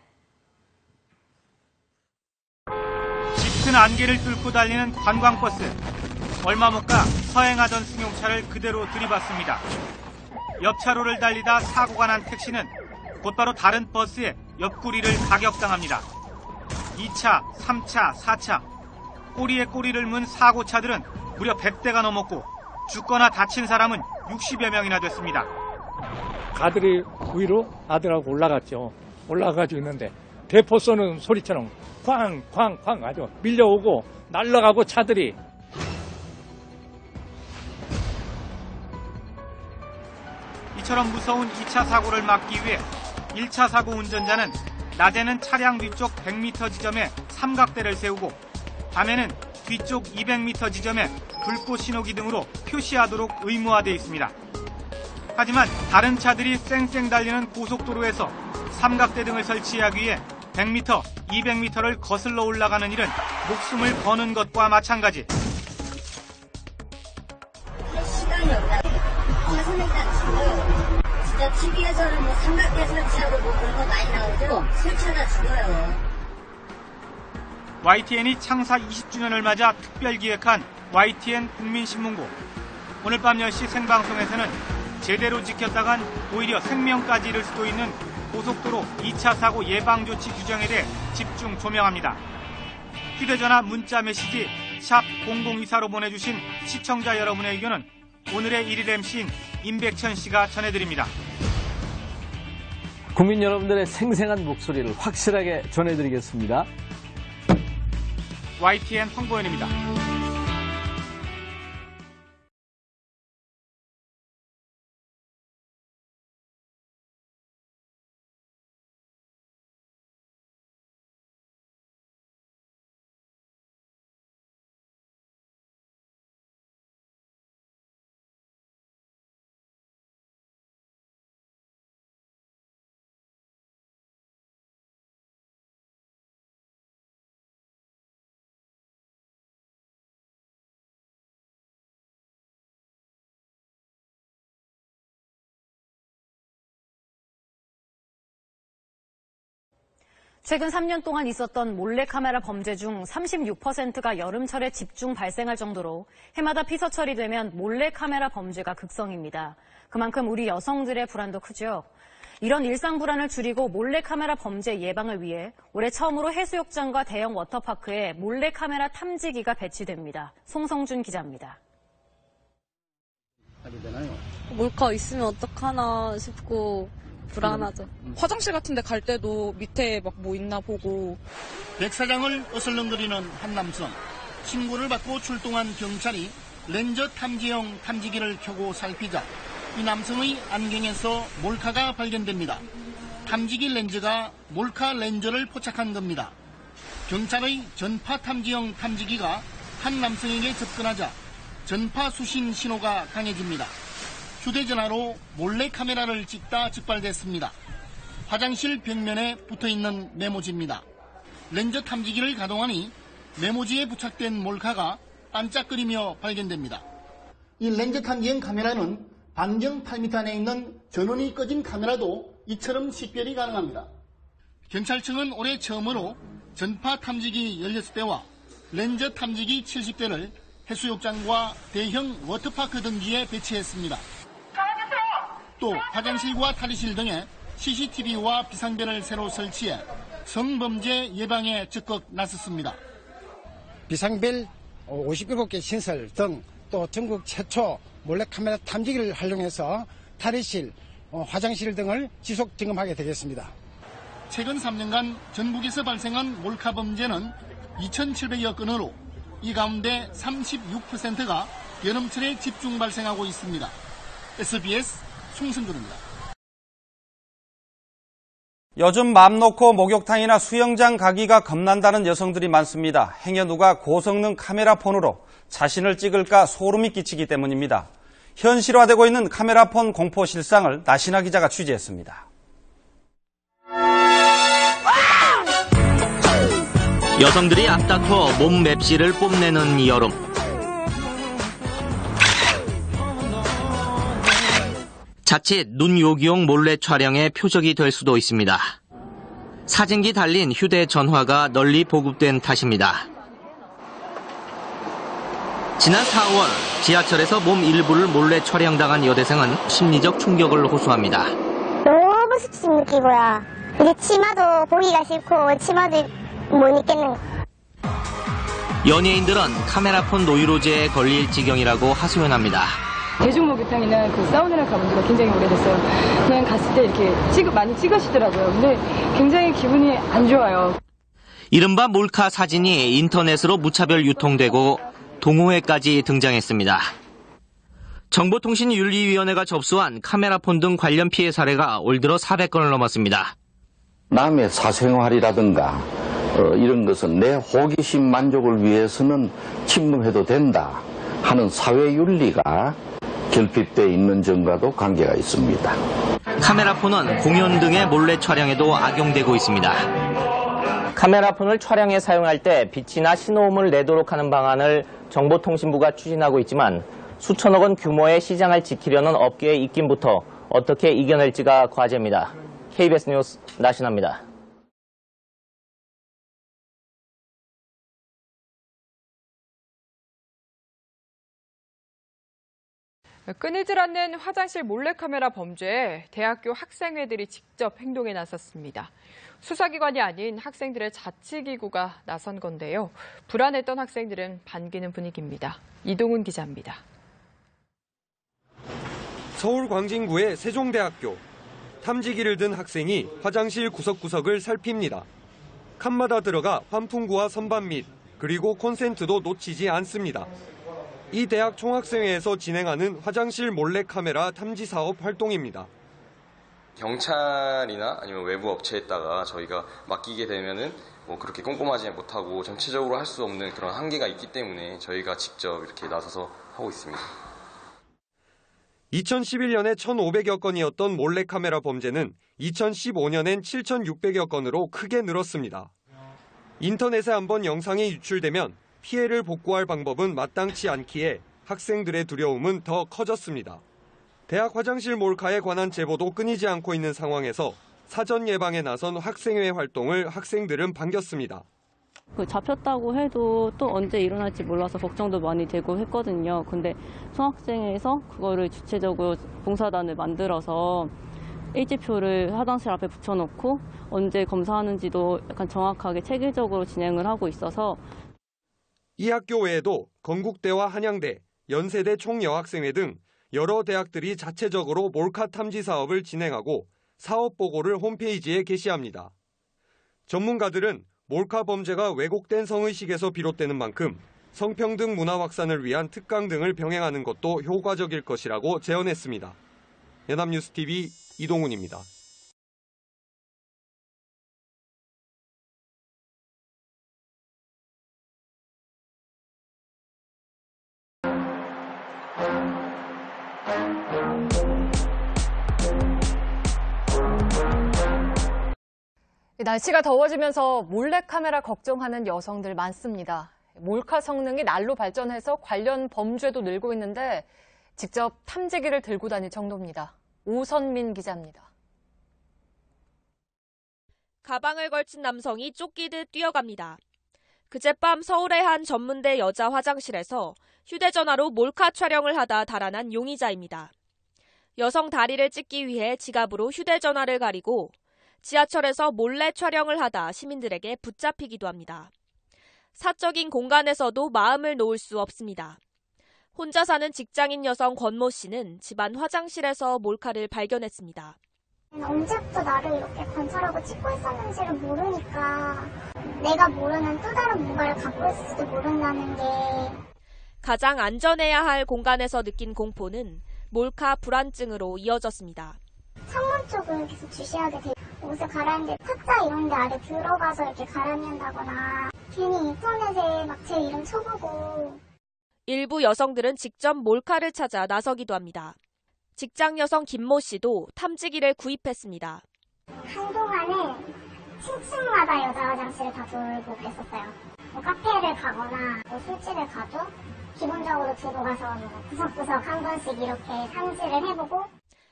짙은 안개를 뚫고 달리는 관광버스. 얼마 못 가 서행하던 승용차를 그대로 들이받습니다. 옆 차로를 달리다 사고가 난 택시는 곧바로 다른 버스의 옆구리를 가격당합니다. 2차, 3차, 4차, 꼬리에 꼬리를 문 사고차들은 무려 100대가 넘었고 죽거나 다친 사람은 60여 명이나 됐습니다. 가들이 위로 아들하고 올라갔죠. 올라가지고 있는데 대포 쏘는 소리처럼 쾅쾅쾅 아주 밀려오고 날아가고 차들이 이처럼 무서운 2차 사고를 막기 위해 1차 사고 운전자는 낮에는 차량 뒤쪽 100m 지점에 삼각대를 세우고 밤에는 뒤쪽 200m 지점에 불꽃 신호기 등으로 표시하도록 의무화되어 있습니다. 하지만 다른 차들이 쌩쌩 달리는 고속도로에서 삼각대 등을 설치하기 위해 100m, 200m를 거슬러 올라가는 일은 목숨을 거는 것과 마찬가지. 시간이 없다. 가서는 일단 죽어요. 진짜 TV에서는 뭐 삼각대 설치하고 뭐 그런 거 많이 나오죠? 설치하다 죽어요. YTN이 창사 20주년을 맞아 특별 기획한 YTN 국민신문고. 오늘 밤 10시 생방송에서는 제대로 지켰다간 오히려 생명까지 잃을 수도 있는 고속도로 2차 사고 예방조치 규정에 대해 집중 조명합니다. 휴대전화 문자 메시지 샵 0024로 보내주신 시청자 여러분의 의견은 오늘의 1일 MC인 임백천 씨가 전해드립니다. 국민 여러분들의 생생한 목소리를 확실하게 전해드리겠습니다. YTN 황보현입니다. 최근 3년 동안 있었던 몰래카메라 범죄 중 36%가 여름철에 집중 발생할 정도로 해마다 피서 처리되면 몰래카메라 범죄가 극성입니다. 그만큼 우리 여성들의 불안도 크죠. 이런 일상 불안을 줄이고 몰래카메라 범죄 예방을 위해 올해 처음으로 해수욕장과 대형 워터파크에 몰래카메라 탐지기가 배치됩니다. 송성준 기자입니다. 몰카 있으면 어떡하나 싶고 불안하죠. 화장실 같은 데 갈 때도 밑에 막 뭐 있나 보고. 백사장을 어슬렁거리는 한 남성. 신고를 받고 출동한 경찰이 렌저 탐지용 탐지기를 켜고 살피자 이 남성의 안경에서 몰카가 발견됩니다. 탐지기 렌즈가 몰카 렌저를 포착한 겁니다. 경찰의 전파 탐지용 탐지기가 한 남성에게 접근하자 전파 수신 신호가 강해집니다. 휴대전화로 몰래카메라를 찍다 적발됐습니다. 화장실 벽면에 붙어있는 메모지입니다. 렌저 탐지기를 가동하니 메모지에 부착된 몰카가 반짝거리며 발견됩니다. 이 렌저 탐지형 카메라는 반경 8m 안에 있는 전원이 꺼진 카메라도 이처럼 식별이 가능합니다. 경찰청은 올해 처음으로 전파 탐지기 16대와 렌저 탐지기 70대를 해수욕장과 대형 워터파크 등지에 배치했습니다. 또 화장실과 탈의실 등에 CCTV와 비상벨을 새로 설치해 성범죄 예방에 적극 나섰습니다. 비상벨 57개 신설 등 또 전국 최초 몰래카메라 탐지기를 활용해서 탈의실, 화장실 등을 지속 점검하게 되겠습니다. 최근 3년간 전국에서 발생한 몰카 범죄는 2,700여 건으로 이 가운데 36%가 여름철에 집중 발생하고 있습니다. SBS 송승준입니다. 요즘 맘 놓고 목욕탕이나 수영장 가기가 겁난다는 여성들이 많습니다. 행여 누가 고성능 카메라폰으로 자신을 찍을까 소름이 끼치기 때문입니다. 현실화되고 있는 카메라폰 공포 실상을 나신아 기자가 취재했습니다. 여성들이 앞다퉈 몸 맵시를 뽐내는 이 여름. 자칫 눈 요기용 몰래 촬영의 표적이 될 수도 있습니다. 사진기 달린 휴대전화가 널리 보급된 탓입니다. 지난 4월 지하철에서 몸 일부를 몰래 촬영당한 여대생은 심리적 충격을 호소합니다. 너무 습식 느끼고요. 이제 치마도 보기가 싫고 치마도 못 입겠는 거. 연예인들은 카메라폰 노이로제에 걸릴 지경이라고 하소연합니다. 대중목욕탕이나 그 사우나를 가본 지가 굉장히 오래됐어요. 그냥 갔을 때 이렇게 많이 찍으시더라고요. 근데 굉장히 기분이 안 좋아요. 이른바 몰카 사진이 인터넷으로 무차별 유통되고 동호회까지 등장했습니다. 정보통신윤리위원회가 접수한 카메라폰 등 관련 피해 사례가 올 들어 400건을 넘었습니다. 남의 사생활이라든가 이런 것은 내 호기심 만족을 위해서는 침범해도 된다 하는 사회윤리가 결핍되어 있는 점과도 관계가 있습니다. 카메라폰은 공연 등의 몰래 촬영에도 악용되고 있습니다. 카메라폰을 촬영에 사용할 때 빛이나 신호음을 내도록 하는 방안을 정보통신부가 추진하고 있지만 수천억 원 규모의 시장을 지키려는 업계의 입김부터 어떻게 이겨낼지가 과제입니다. KBS 뉴스 나신합니다. 끊이질 않는 화장실 몰래카메라 범죄에 대학교 학생회들이 직접 행동에 나섰습니다. 수사기관이 아닌 학생들의 자치기구가 나선 건데요. 불안했던 학생들은 반기는 분위기입니다. 이동훈 기자입니다. 서울 광진구의 세종대학교. 탐지기를 든 학생이 화장실 구석구석을 살핍니다. 칸마다 들어가 환풍구와 선반 및 그리고 콘센트도 놓치지 않습니다. 이 대학 총학생회에서 진행하는 화장실 몰래카메라 탐지 사업 활동입니다. 경찰이나 아니면 외부 업체에다가 저희가 맡기게 되면은 그렇게 꼼꼼하지 못하고 전체적으로 할 수 없는 그런 한계가 있기 때문에 저희가 직접 이렇게 나서서 하고 있습니다. 2011년에 1,500여 건이었던 몰래카메라 범죄는 2015년엔 7,600여 건으로 크게 늘었습니다. 인터넷에 한번 영상이 유출되면 피해를 복구할 방법은 마땅치 않기에 학생들의 두려움은 더 커졌습니다. 대학 화장실 몰카에 관한 제보도 끊이지 않고 있는 상황에서 사전 예방에 나선 학생회 활동을 학생들은 반겼습니다. 잡혔다고 해도 또 언제 일어날지 몰라서 걱정도 많이 되고 했거든요. 근데 총학생회에서 그거를 주체적으로 봉사단을 만들어서 일지표를 화장실 앞에 붙여놓고 언제 검사하는지도 약간 정확하게 체계적으로 진행을 하고 있어서 이 학교 외에도 건국대와 한양대, 연세대 총여학생회 등 여러 대학들이 자체적으로 몰카 탐지 사업을 진행하고 사업 보고를 홈페이지에 게시합니다. 전문가들은 몰카 범죄가 왜곡된 성의식에서 비롯되는 만큼 성평등 문화 확산을 위한 특강 등을 병행하는 것도 효과적일 것이라고 제언했습니다. 연합뉴스TV 이동훈입니다. 날씨가 더워지면서 몰래카메라 걱정하는 여성들 많습니다. 몰카 성능이 날로 발전해서 관련 범죄도 늘고 있는데 직접 탐지기를 들고 다닐 정도입니다. 오선민 기자입니다. 가방을 걸친 남성이 쫓기듯 뛰어갑니다. 그젯밤 서울의 한 전문대 여자 화장실에서 휴대전화로 몰카 촬영을 하다 달아난 용의자입니다. 여성 다리를 찍기 위해 지갑으로 휴대전화를 가리고 지하철에서 몰래 촬영을 하다 시민들에게 붙잡히기도 합니다. 사적인 공간에서도 마음을 놓을 수 없습니다. 혼자 사는 직장인 여성 권모 씨는 집안 화장실에서 몰카를 발견했습니다. 언제부터 나를 이렇게 관찰하고 찍고 있었는지를 모르니까 내가 모르는 또 다른 뭔가를 갖고 있을지도 모른다는 게. 가장 안전해야 할 공간에서 느낀 공포는 몰카 불안증으로 이어졌습니다. 창문 쪽을 계속 주시하게 돼요. 옷을 갈아입는데 탁자 이런 데 아래 들어가서 이렇게 갈아입는다거나 괜히 인터넷에 막 제 이름 쳐보고. 일부 여성들은 직접 몰카를 찾아 나서기도 합니다. 직장 여성 김모 씨도 탐지기를 구입했습니다. 한동안은 층층마다 여자 화장실을 다 돌고 그랬었어요. 카페를 가거나 술집을 가도 기본적으로 들어가서 구석구석 한 번씩 이렇게 탐지를 해보고.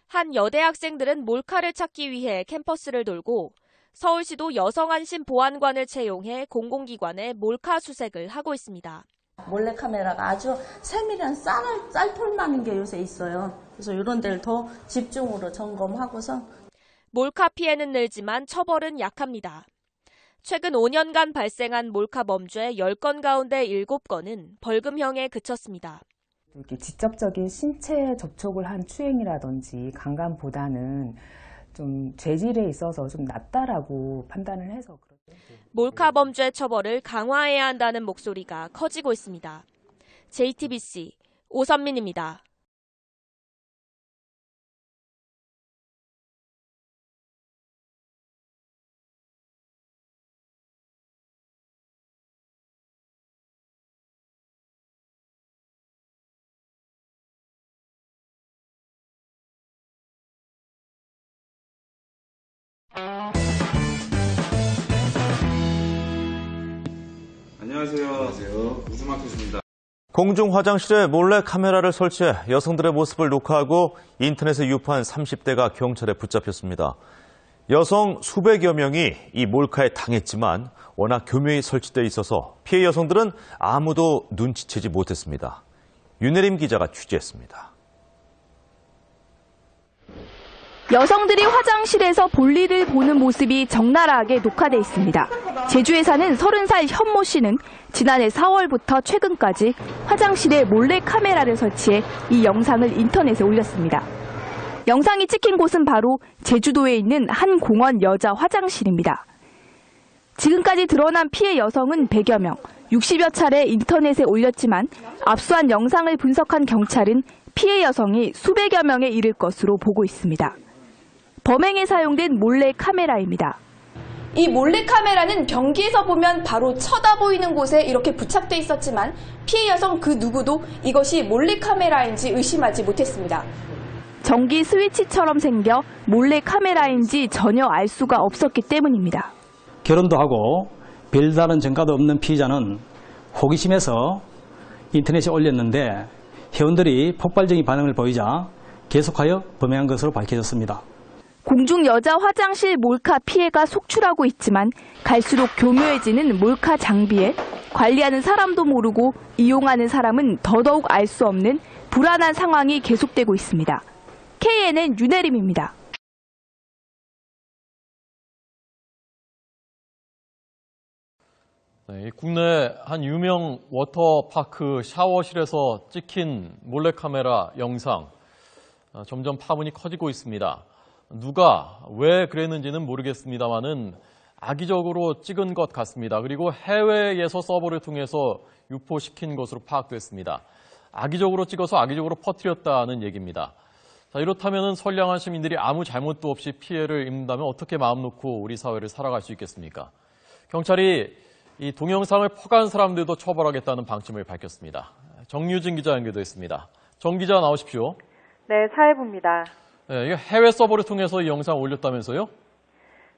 한 여대 학생들은 몰카를 찾기 위해 캠퍼스를 돌고 서울시도 여성안심 보안관을 채용해 공공기관에 몰카 수색을 하고 있습니다. 몰래카메라가 아주 세밀한 쌀털 많은 게 요새 있어요. 그래서 이런 데를 더 집중으로 점검하고서. 몰카 피해는 늘지만 처벌은 약합니다. 최근 5년간 발생한 몰카 범죄 10건 가운데 7건은 벌금형에 그쳤습니다. 이렇게 직접적인 신체 접촉을 한 추행이라든지 강간보다는 좀 죄질에 있어서 좀 낫다라고 판단을 해서 그렇죠. 몰카 범죄 처벌을 강화해야 한다는 목소리가 커지고 있습니다. JTBC 오선민입니다. 안녕하세요. 우주마켓입니다. 공중 화장실에 몰래 카메라를 설치해 여성들의 모습을 녹화하고 인터넷에 유포한 30대가 경찰에 붙잡혔습니다. 여성 수백여 명이 이 몰카에 당했지만 워낙 교묘히 설치돼 있어서 피해 여성들은 아무도 눈치채지 못했습니다. 윤혜림 기자가 취재했습니다. 여성들이 화장실에서 볼일을 보는 모습이 적나라하게 녹화돼 있습니다. 제주에 사는 30살 현모 씨는 지난해 4월부터 최근까지 화장실에 몰래 카메라를 설치해 이 영상을 인터넷에 올렸습니다. 영상이 찍힌 곳은 바로 제주도에 있는 한 공원 여자 화장실입니다. 지금까지 드러난 피해 여성은 100여 명, 60여 차례 인터넷에 올렸지만 압수한 영상을 분석한 경찰은 피해 여성이 수백여 명에 이를 것으로 보고 있습니다. 범행에 사용된 몰래 카메라입니다. 이 몰래 카메라는 경기에서 보면 바로 쳐다보이는 곳에 이렇게 부착돼 있었지만 피해 여성 그 누구도 이것이 몰래 카메라인지 의심하지 못했습니다. 전기 스위치처럼 생겨 몰래 카메라인지 전혀 알 수가 없었기 때문입니다. 결혼도 하고 별다른 전과도 없는 피의자는 호기심에서 인터넷에 올렸는데 회원들이 폭발적인 반응을 보이자 계속하여 범행한 것으로 밝혀졌습니다. 공중 여자 화장실 몰카 피해가 속출하고 있지만 갈수록 교묘해지는 몰카 장비에 관리하는 사람도 모르고 이용하는 사람은 더더욱 알 수 없는 불안한 상황이 계속되고 있습니다. KNN 윤혜림입니다. 네, 국내 한 유명 워터파크 샤워실에서 찍힌 몰래카메라 영상 점점 파문이 커지고 있습니다. 누가 왜 그랬는지는 모르겠습니다만은 악의적으로 찍은 것 같습니다. 그리고 해외에서 서버를 통해서 유포시킨 것으로 파악됐습니다. 악의적으로 찍어서 악의적으로 퍼뜨렸다는 얘기입니다. 자, 이렇다면 선량한 시민들이 아무 잘못도 없이 피해를 입는다면 어떻게 마음 놓고 우리 사회를 살아갈 수 있겠습니까? 경찰이 이 동영상을 퍼간 사람들도 처벌하겠다는 방침을 밝혔습니다. 정유진 기자 연결됐습니다. 정 기자 나오십시오. 네, 사회부입니다. 네, 이게 해외 서버를 통해서 이 영상 올렸다면서요?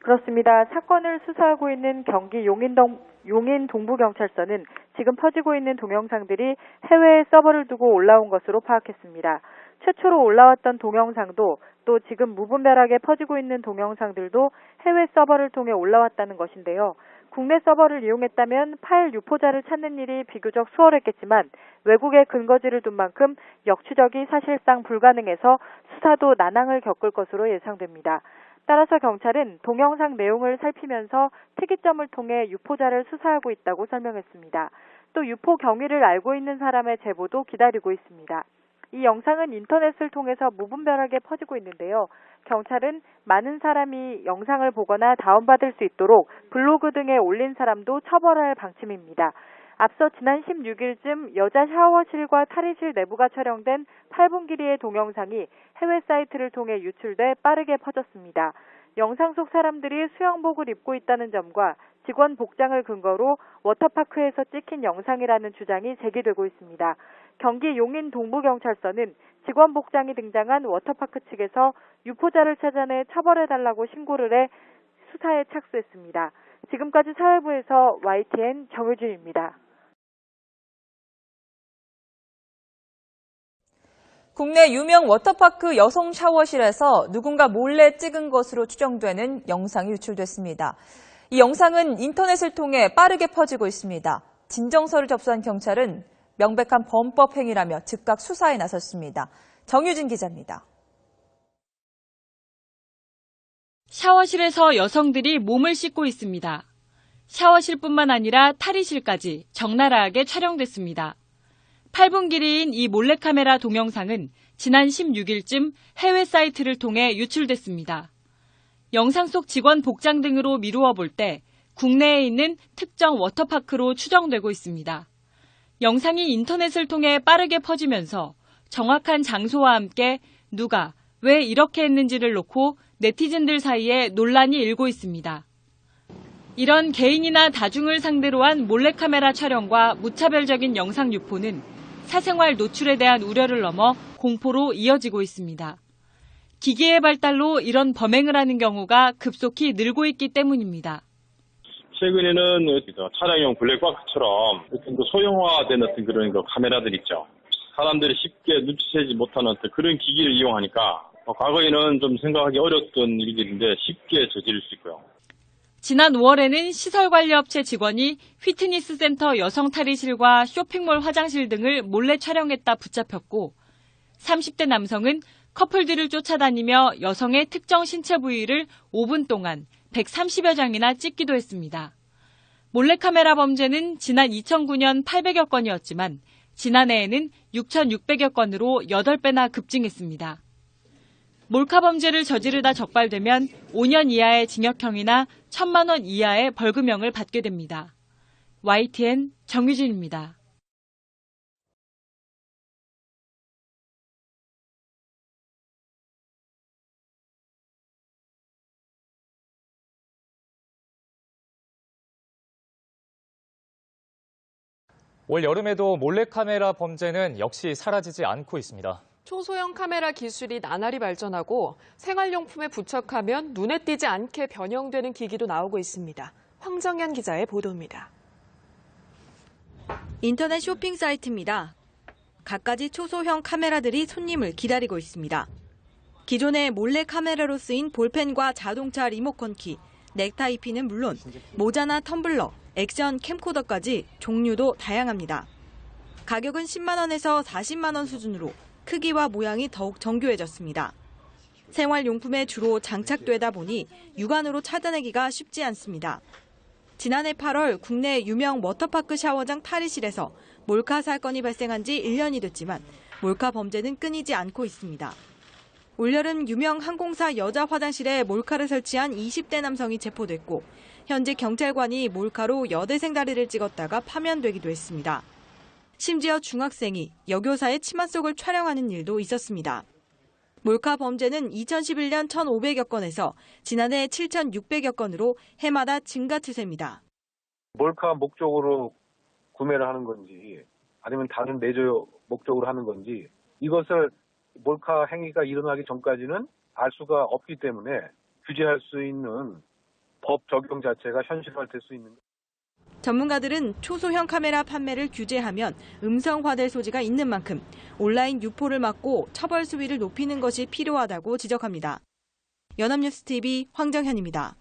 그렇습니다. 사건을 수사하고 있는 경기 용인 동부경찰서는 지금 퍼지고 있는 동영상들이 해외 서버를 두고 올라온 것으로 파악했습니다. 최초로 올라왔던 동영상도 또 지금 무분별하게 퍼지고 있는 동영상들도 해외 서버를 통해 올라왔다는 것인데요. 국내 서버를 이용했다면 파일 유포자를 찾는 일이 비교적 수월했겠지만 외국에 근거지를 둔 만큼 역추적이 사실상 불가능해서 수사도 난항을 겪을 것으로 예상됩니다. 따라서 경찰은 동영상 내용을 살피면서 특이점을 통해 유포자를 수사하고 있다고 설명했습니다. 또 유포 경위를 알고 있는 사람의 제보도 기다리고 있습니다. 이 영상은 인터넷을 통해서 무분별하게 퍼지고 있는데요. 경찰은 많은 사람이 영상을 보거나 다운받을 수 있도록 블로그 등에 올린 사람도 처벌할 방침입니다. 앞서 지난 16일쯤 여자 샤워실과 탈의실 내부가 촬영된 8분 길이의 동영상이 해외 사이트를 통해 유출돼 빠르게 퍼졌습니다. 영상 속 사람들이 수영복을 입고 있다는 점과 직원 복장을 근거로 워터파크에서 찍힌 영상이라는 주장이 제기되고 있습니다. 경기 용인 동부경찰서는 직원 복장이 등장한 워터파크 측에서 유포자를 찾아내 처벌해달라고 신고를 해 수사에 착수했습니다. 지금까지 사회부에서 YTN 정유진입니다. 국내 유명 워터파크 여성 샤워실에서 누군가 몰래 찍은 것으로 추정되는 영상이 유출됐습니다. 이 영상은 인터넷을 통해 빠르게 퍼지고 있습니다. 진정서를 접수한 경찰은 명백한 범법 행위라며 즉각 수사에 나섰습니다. 정유진 기자입니다. 샤워실에서 여성들이 몸을 씻고 있습니다. 샤워실뿐만 아니라 탈의실까지 적나라하게 촬영됐습니다. 8분 길이인 이 몰래카메라 동영상은 지난 16일쯤 해외 사이트를 통해 유출됐습니다. 영상 속 직원 복장 등으로 미루어 볼 때 국내에 있는 특정 워터파크로 추정되고 있습니다. 영상이 인터넷을 통해 빠르게 퍼지면서 정확한 장소와 함께 누가 왜 이렇게 했는지를 놓고 네티즌들 사이에 논란이 일고 있습니다. 이런 개인이나 다중을 상대로 한 몰래카메라 촬영과 무차별적인 영상 유포는 사생활 노출에 대한 우려를 넘어 공포로 이어지고 있습니다. 기기의 발달로 이런 범행을 하는 경우가 급속히 늘고 있기 때문입니다. 최근에는 차량용 블랙박스처럼 좀 더 소형화된 어떤 그런 카메라들 있죠. 사람들이 쉽게 눈치채지 못하는 그런 기기를 이용하니까 과거에는 좀 생각하기 어려웠던 일들인데 쉽게 저지를 수 있고요. 지난 5월에는 시설관리업체 직원이 피트니스 센터 여성 탈의실과 쇼핑몰 화장실 등을 몰래 촬영했다 붙잡혔고 30대 남성은 커플들을 쫓아다니며 여성의 특정 신체 부위를 5분 동안 130여 장이나 찍기도 했습니다. 몰래카메라 범죄는 지난 2009년 800여 건이었지만 지난해에는 6,600여 건으로 8배나 급증했습니다. 몰카 범죄를 저지르다 적발되면 5년 이하의 징역형이나 1,000만 원 이하의 벌금형을 받게 됩니다. YTN 정유진입니다. 올 여름에도 몰래카메라 범죄는 역시 사라지지 않고 있습니다. 초소형 카메라 기술이 나날이 발전하고 생활용품에 부착하면 눈에 띄지 않게 변형되는 기기도 나오고 있습니다. 황정현 기자의 보도입니다. 인터넷 쇼핑 사이트입니다. 갖가지 초소형 카메라들이 손님을 기다리고 있습니다. 기존의 몰래 카메라로 쓰인 볼펜과 자동차 리모컨키, 넥타이 핀은 물론 모자나 텀블러, 액션 캠코더까지 종류도 다양합니다. 가격은 10만 원에서 40만 원 수준으로 크기와 모양이 더욱 정교해졌습니다. 생활용품에 주로 장착되다 보니 육안으로 찾아내기가 쉽지 않습니다. 지난해 8월 국내 유명 워터파크 샤워장 탈의실에서 몰카 사건이 발생한 지 1년이 됐지만 몰카 범죄는 끊이지 않고 있습니다. 올여름 유명 항공사 여자 화장실에 몰카를 설치한 20대 남성이 체포됐고 현재 경찰관이 몰카로 여대생 다리를 찍었다가 파면되기도 했습니다. 심지어 중학생이 여교사의 치마 속을 촬영하는 일도 있었습니다. 몰카 범죄는 2011년 1,500여 건에서 지난해 7,600여 건으로 해마다 증가 추세입니다. 몰카 목적으로 구매를 하는 건지 아니면 다른 내조 목적으로 하는 건지 이것을 몰카 행위가 일어나기 전까지는 알 수가 없기 때문에 규제할 수 있는 법 적용 자체가 현실화될 수 있는. 전문가들은 초소형 카메라 판매를 규제하면 음성화될 소지가 있는 만큼 온라인 유포를 막고 처벌 수위를 높이는 것이 필요하다고 지적합니다. 연합뉴스TV 황정현입니다.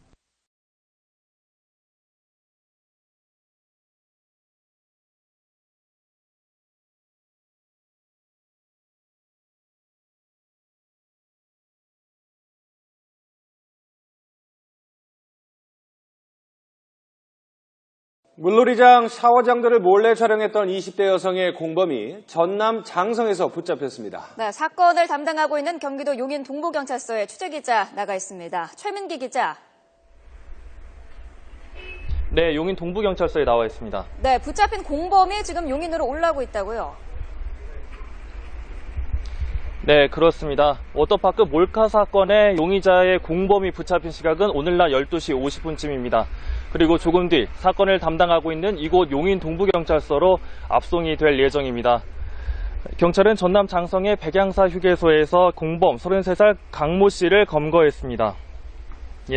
물놀이장, 샤워장들을 몰래 촬영했던 20대 여성의 공범이 전남 장성에서 붙잡혔습니다. 네, 사건을 담당하고 있는 경기도 용인 동부경찰서에 취재기자 나가 있습니다. 최민기 기자. 네, 용인 동부경찰서에 나와 있습니다. 네, 붙잡힌 공범이 지금 용인으로 올라오고 있다고요? 네, 그렇습니다. 워터파크 몰카 사건의 용의자의 공범이 붙잡힌 시각은 오늘 낮 12시 50분쯤입니다. 그리고 조금 뒤 사건을 담당하고 있는 이곳 용인 동부경찰서로 압송이 될 예정입니다. 경찰은 전남 장성의 백양사 휴게소에서 공범 33살 강모 씨를 검거했습니다.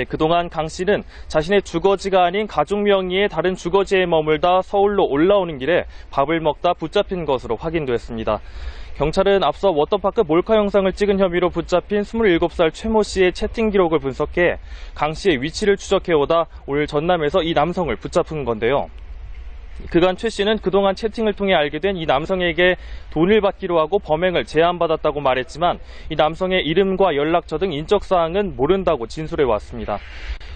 그동안 강 씨는 자신의 주거지가 아닌 가족 명의의 다른 주거지에 머물다 서울로 올라오는 길에 밥을 먹다 붙잡힌 것으로 확인됐습니다. 경찰은 앞서 워터파크 몰카 영상을 찍은 혐의로 붙잡힌 27살 최모 씨의 채팅 기록을 분석해 강 씨의 위치를 추적해오다 오늘 전남에서 이 남성을 붙잡은 건데요. 그간 최 씨는 그동안 채팅을 통해 알게 된 이 남성에게 돈을 받기로 하고 범행을 제안받았다고 말했지만 이 남성의 이름과 연락처 등 인적사항은 모른다고 진술해왔습니다.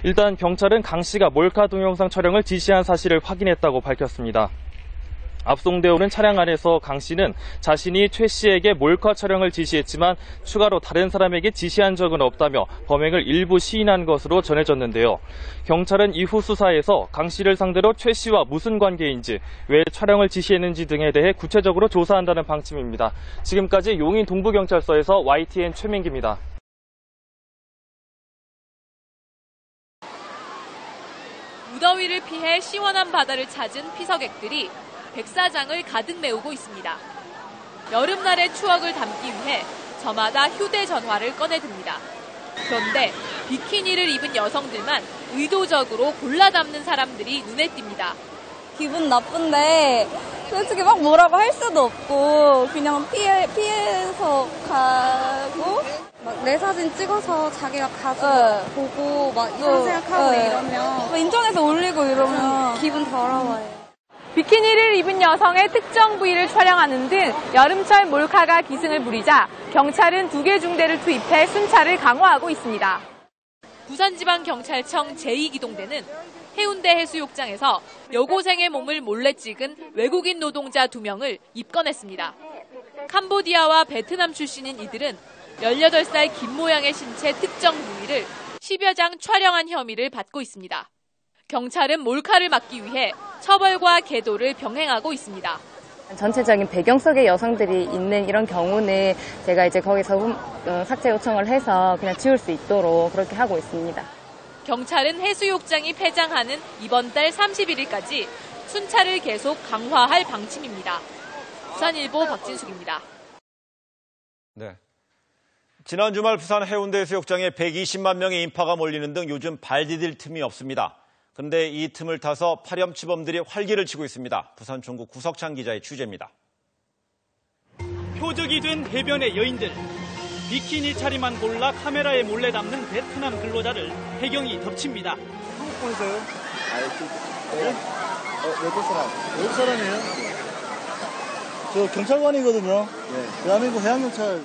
일단 경찰은 강 씨가 몰카 동영상 촬영을 지시한 사실을 확인했다고 밝혔습니다. 압송되어 오는 차량 안에서 강 씨는 자신이 최 씨에게 몰카 촬영을 지시했지만 추가로 다른 사람에게 지시한 적은 없다며 범행을 일부 시인한 것으로 전해졌는데요. 경찰은 이후 수사에서 강 씨를 상대로 최 씨와 무슨 관계인지, 왜 촬영을 지시했는지 등에 대해 구체적으로 조사한다는 방침입니다. 지금까지 용인 동부경찰서에서 YTN 최민기입니다. 무더위를 피해 시원한 바다를 찾은 피서객들이 백사장을 가득 메우고 있습니다. 여름날의 추억을 담기 위해 저마다 휴대전화를 꺼내듭니다. 그런데 비키니를 입은 여성들만 의도적으로 골라 담는 사람들이 눈에 띕니다. 기분 나쁜데 솔직히 막 뭐라고 할 수도 없고 그냥 피해서 가고 막 내 사진 찍어서 자기가 가서 보고 막 이런 생각하고 이러면 인터넷에 올리고 이러면 기분 더러워요. 비키니를 입은 여성의 특정 부위를 촬영하는 등 여름철 몰카가 기승을 부리자 경찰은 2개 중대를 투입해 순찰을 강화하고 있습니다. 부산지방경찰청 제2기동대는 해운대 해수욕장에서 여고생의 몸을 몰래 찍은 외국인 노동자 2명을 입건했습니다. 캄보디아와 베트남 출신인 이들은 18살 김 모양의 신체 특정 부위를 10여 장 촬영한 혐의를 받고 있습니다. 경찰은 몰카를 막기 위해 처벌과 계도를 병행하고 있습니다. 전체적인 배경 속에 여성들이 있는 이런 경우는 제가 이제 거기서 삭제 요청을 해서 그냥 지울 수 있도록 그렇게 하고 있습니다. 경찰은 해수욕장이 폐장하는 이번 달 31일까지 순찰을 계속 강화할 방침입니다. 부산일보 박진숙입니다. 네. 지난 주말 부산 해운대 해수욕장에 120만 명의 인파가 몰리는 등 요즘 발 디딜 틈이 없습니다. 그런데 이 틈을 타서 파렴치범들이 활기를 치고 있습니다. 부산 중구 구석찬 기자의 취재입니다. 표적이 된 해변의 여인들. 비키니 차림만 골라 카메라에 몰래 담는 베트남 근로자를 해경이 덮칩니다. 한국 분이세요? 네? 외국 사람. 외국 사람이에요? 저 경찰관이거든요. 네. 대한민국 해양경찰.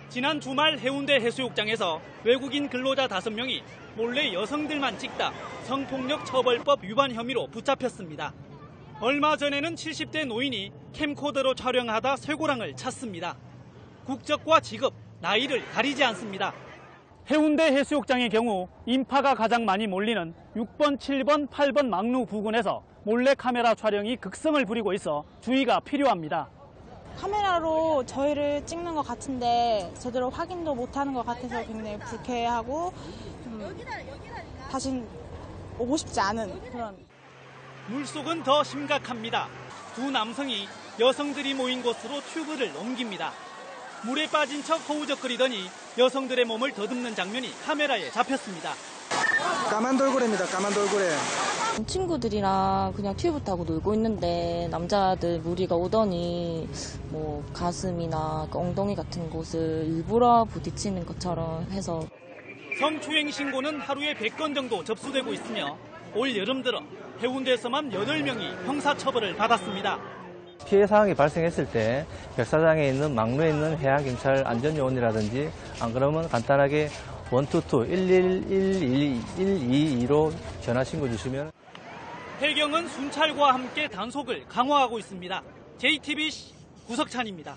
지난 주말 해운대 해수욕장에서 외국인 근로자 5명이 몰래 여성들만 찍다 성폭력 처벌법 위반 혐의로 붙잡혔습니다. 얼마 전에는 70대 노인이 캠코더로 촬영하다 쇠고랑을 찼습니다. 국적과 직업, 나이를 가리지 않습니다. 해운대 해수욕장의 경우 인파가 가장 많이 몰리는 6번, 7번, 8번 막루 부근에서 몰래 카메라 촬영이 극성을 부리고 있어 주의가 필요합니다. 카메라로 저희를 찍는 것 같은데 제대로 확인도 못하는 것 같아서 굉장히 불쾌하고 다신 오고 싶지 않은 그런. 물속은 더 심각합니다. 2 남성이 여성들이 모인 곳으로 튜브를 옮깁니다. 물에 빠진 척 허우적거리더니 여성들의 몸을 더듬는 장면이 카메라에 잡혔습니다. 까만 돌고래입니다. 까만 돌고래. 친구들이랑 그냥 튜브 타고 놀고 있는데 남자들 무리가 오더니 뭐 가슴이나 엉덩이 같은 곳을 일부러 부딪히는 것처럼 해서. 성추행 신고는 하루에 100건 정도 접수되고 있으며 올 여름 들어 해운대에서만 8명이 형사처벌을 받았습니다. 피해 상황이 발생했을 때 벽사장에 있는 막루에 있는 해양경찰 안전요원이라든지 안 그러면 간단하게 122 122로 전화 신고 주시면. 해경은 순찰과 함께 단속을 강화하고 있습니다. JTBC 구석찬입니다.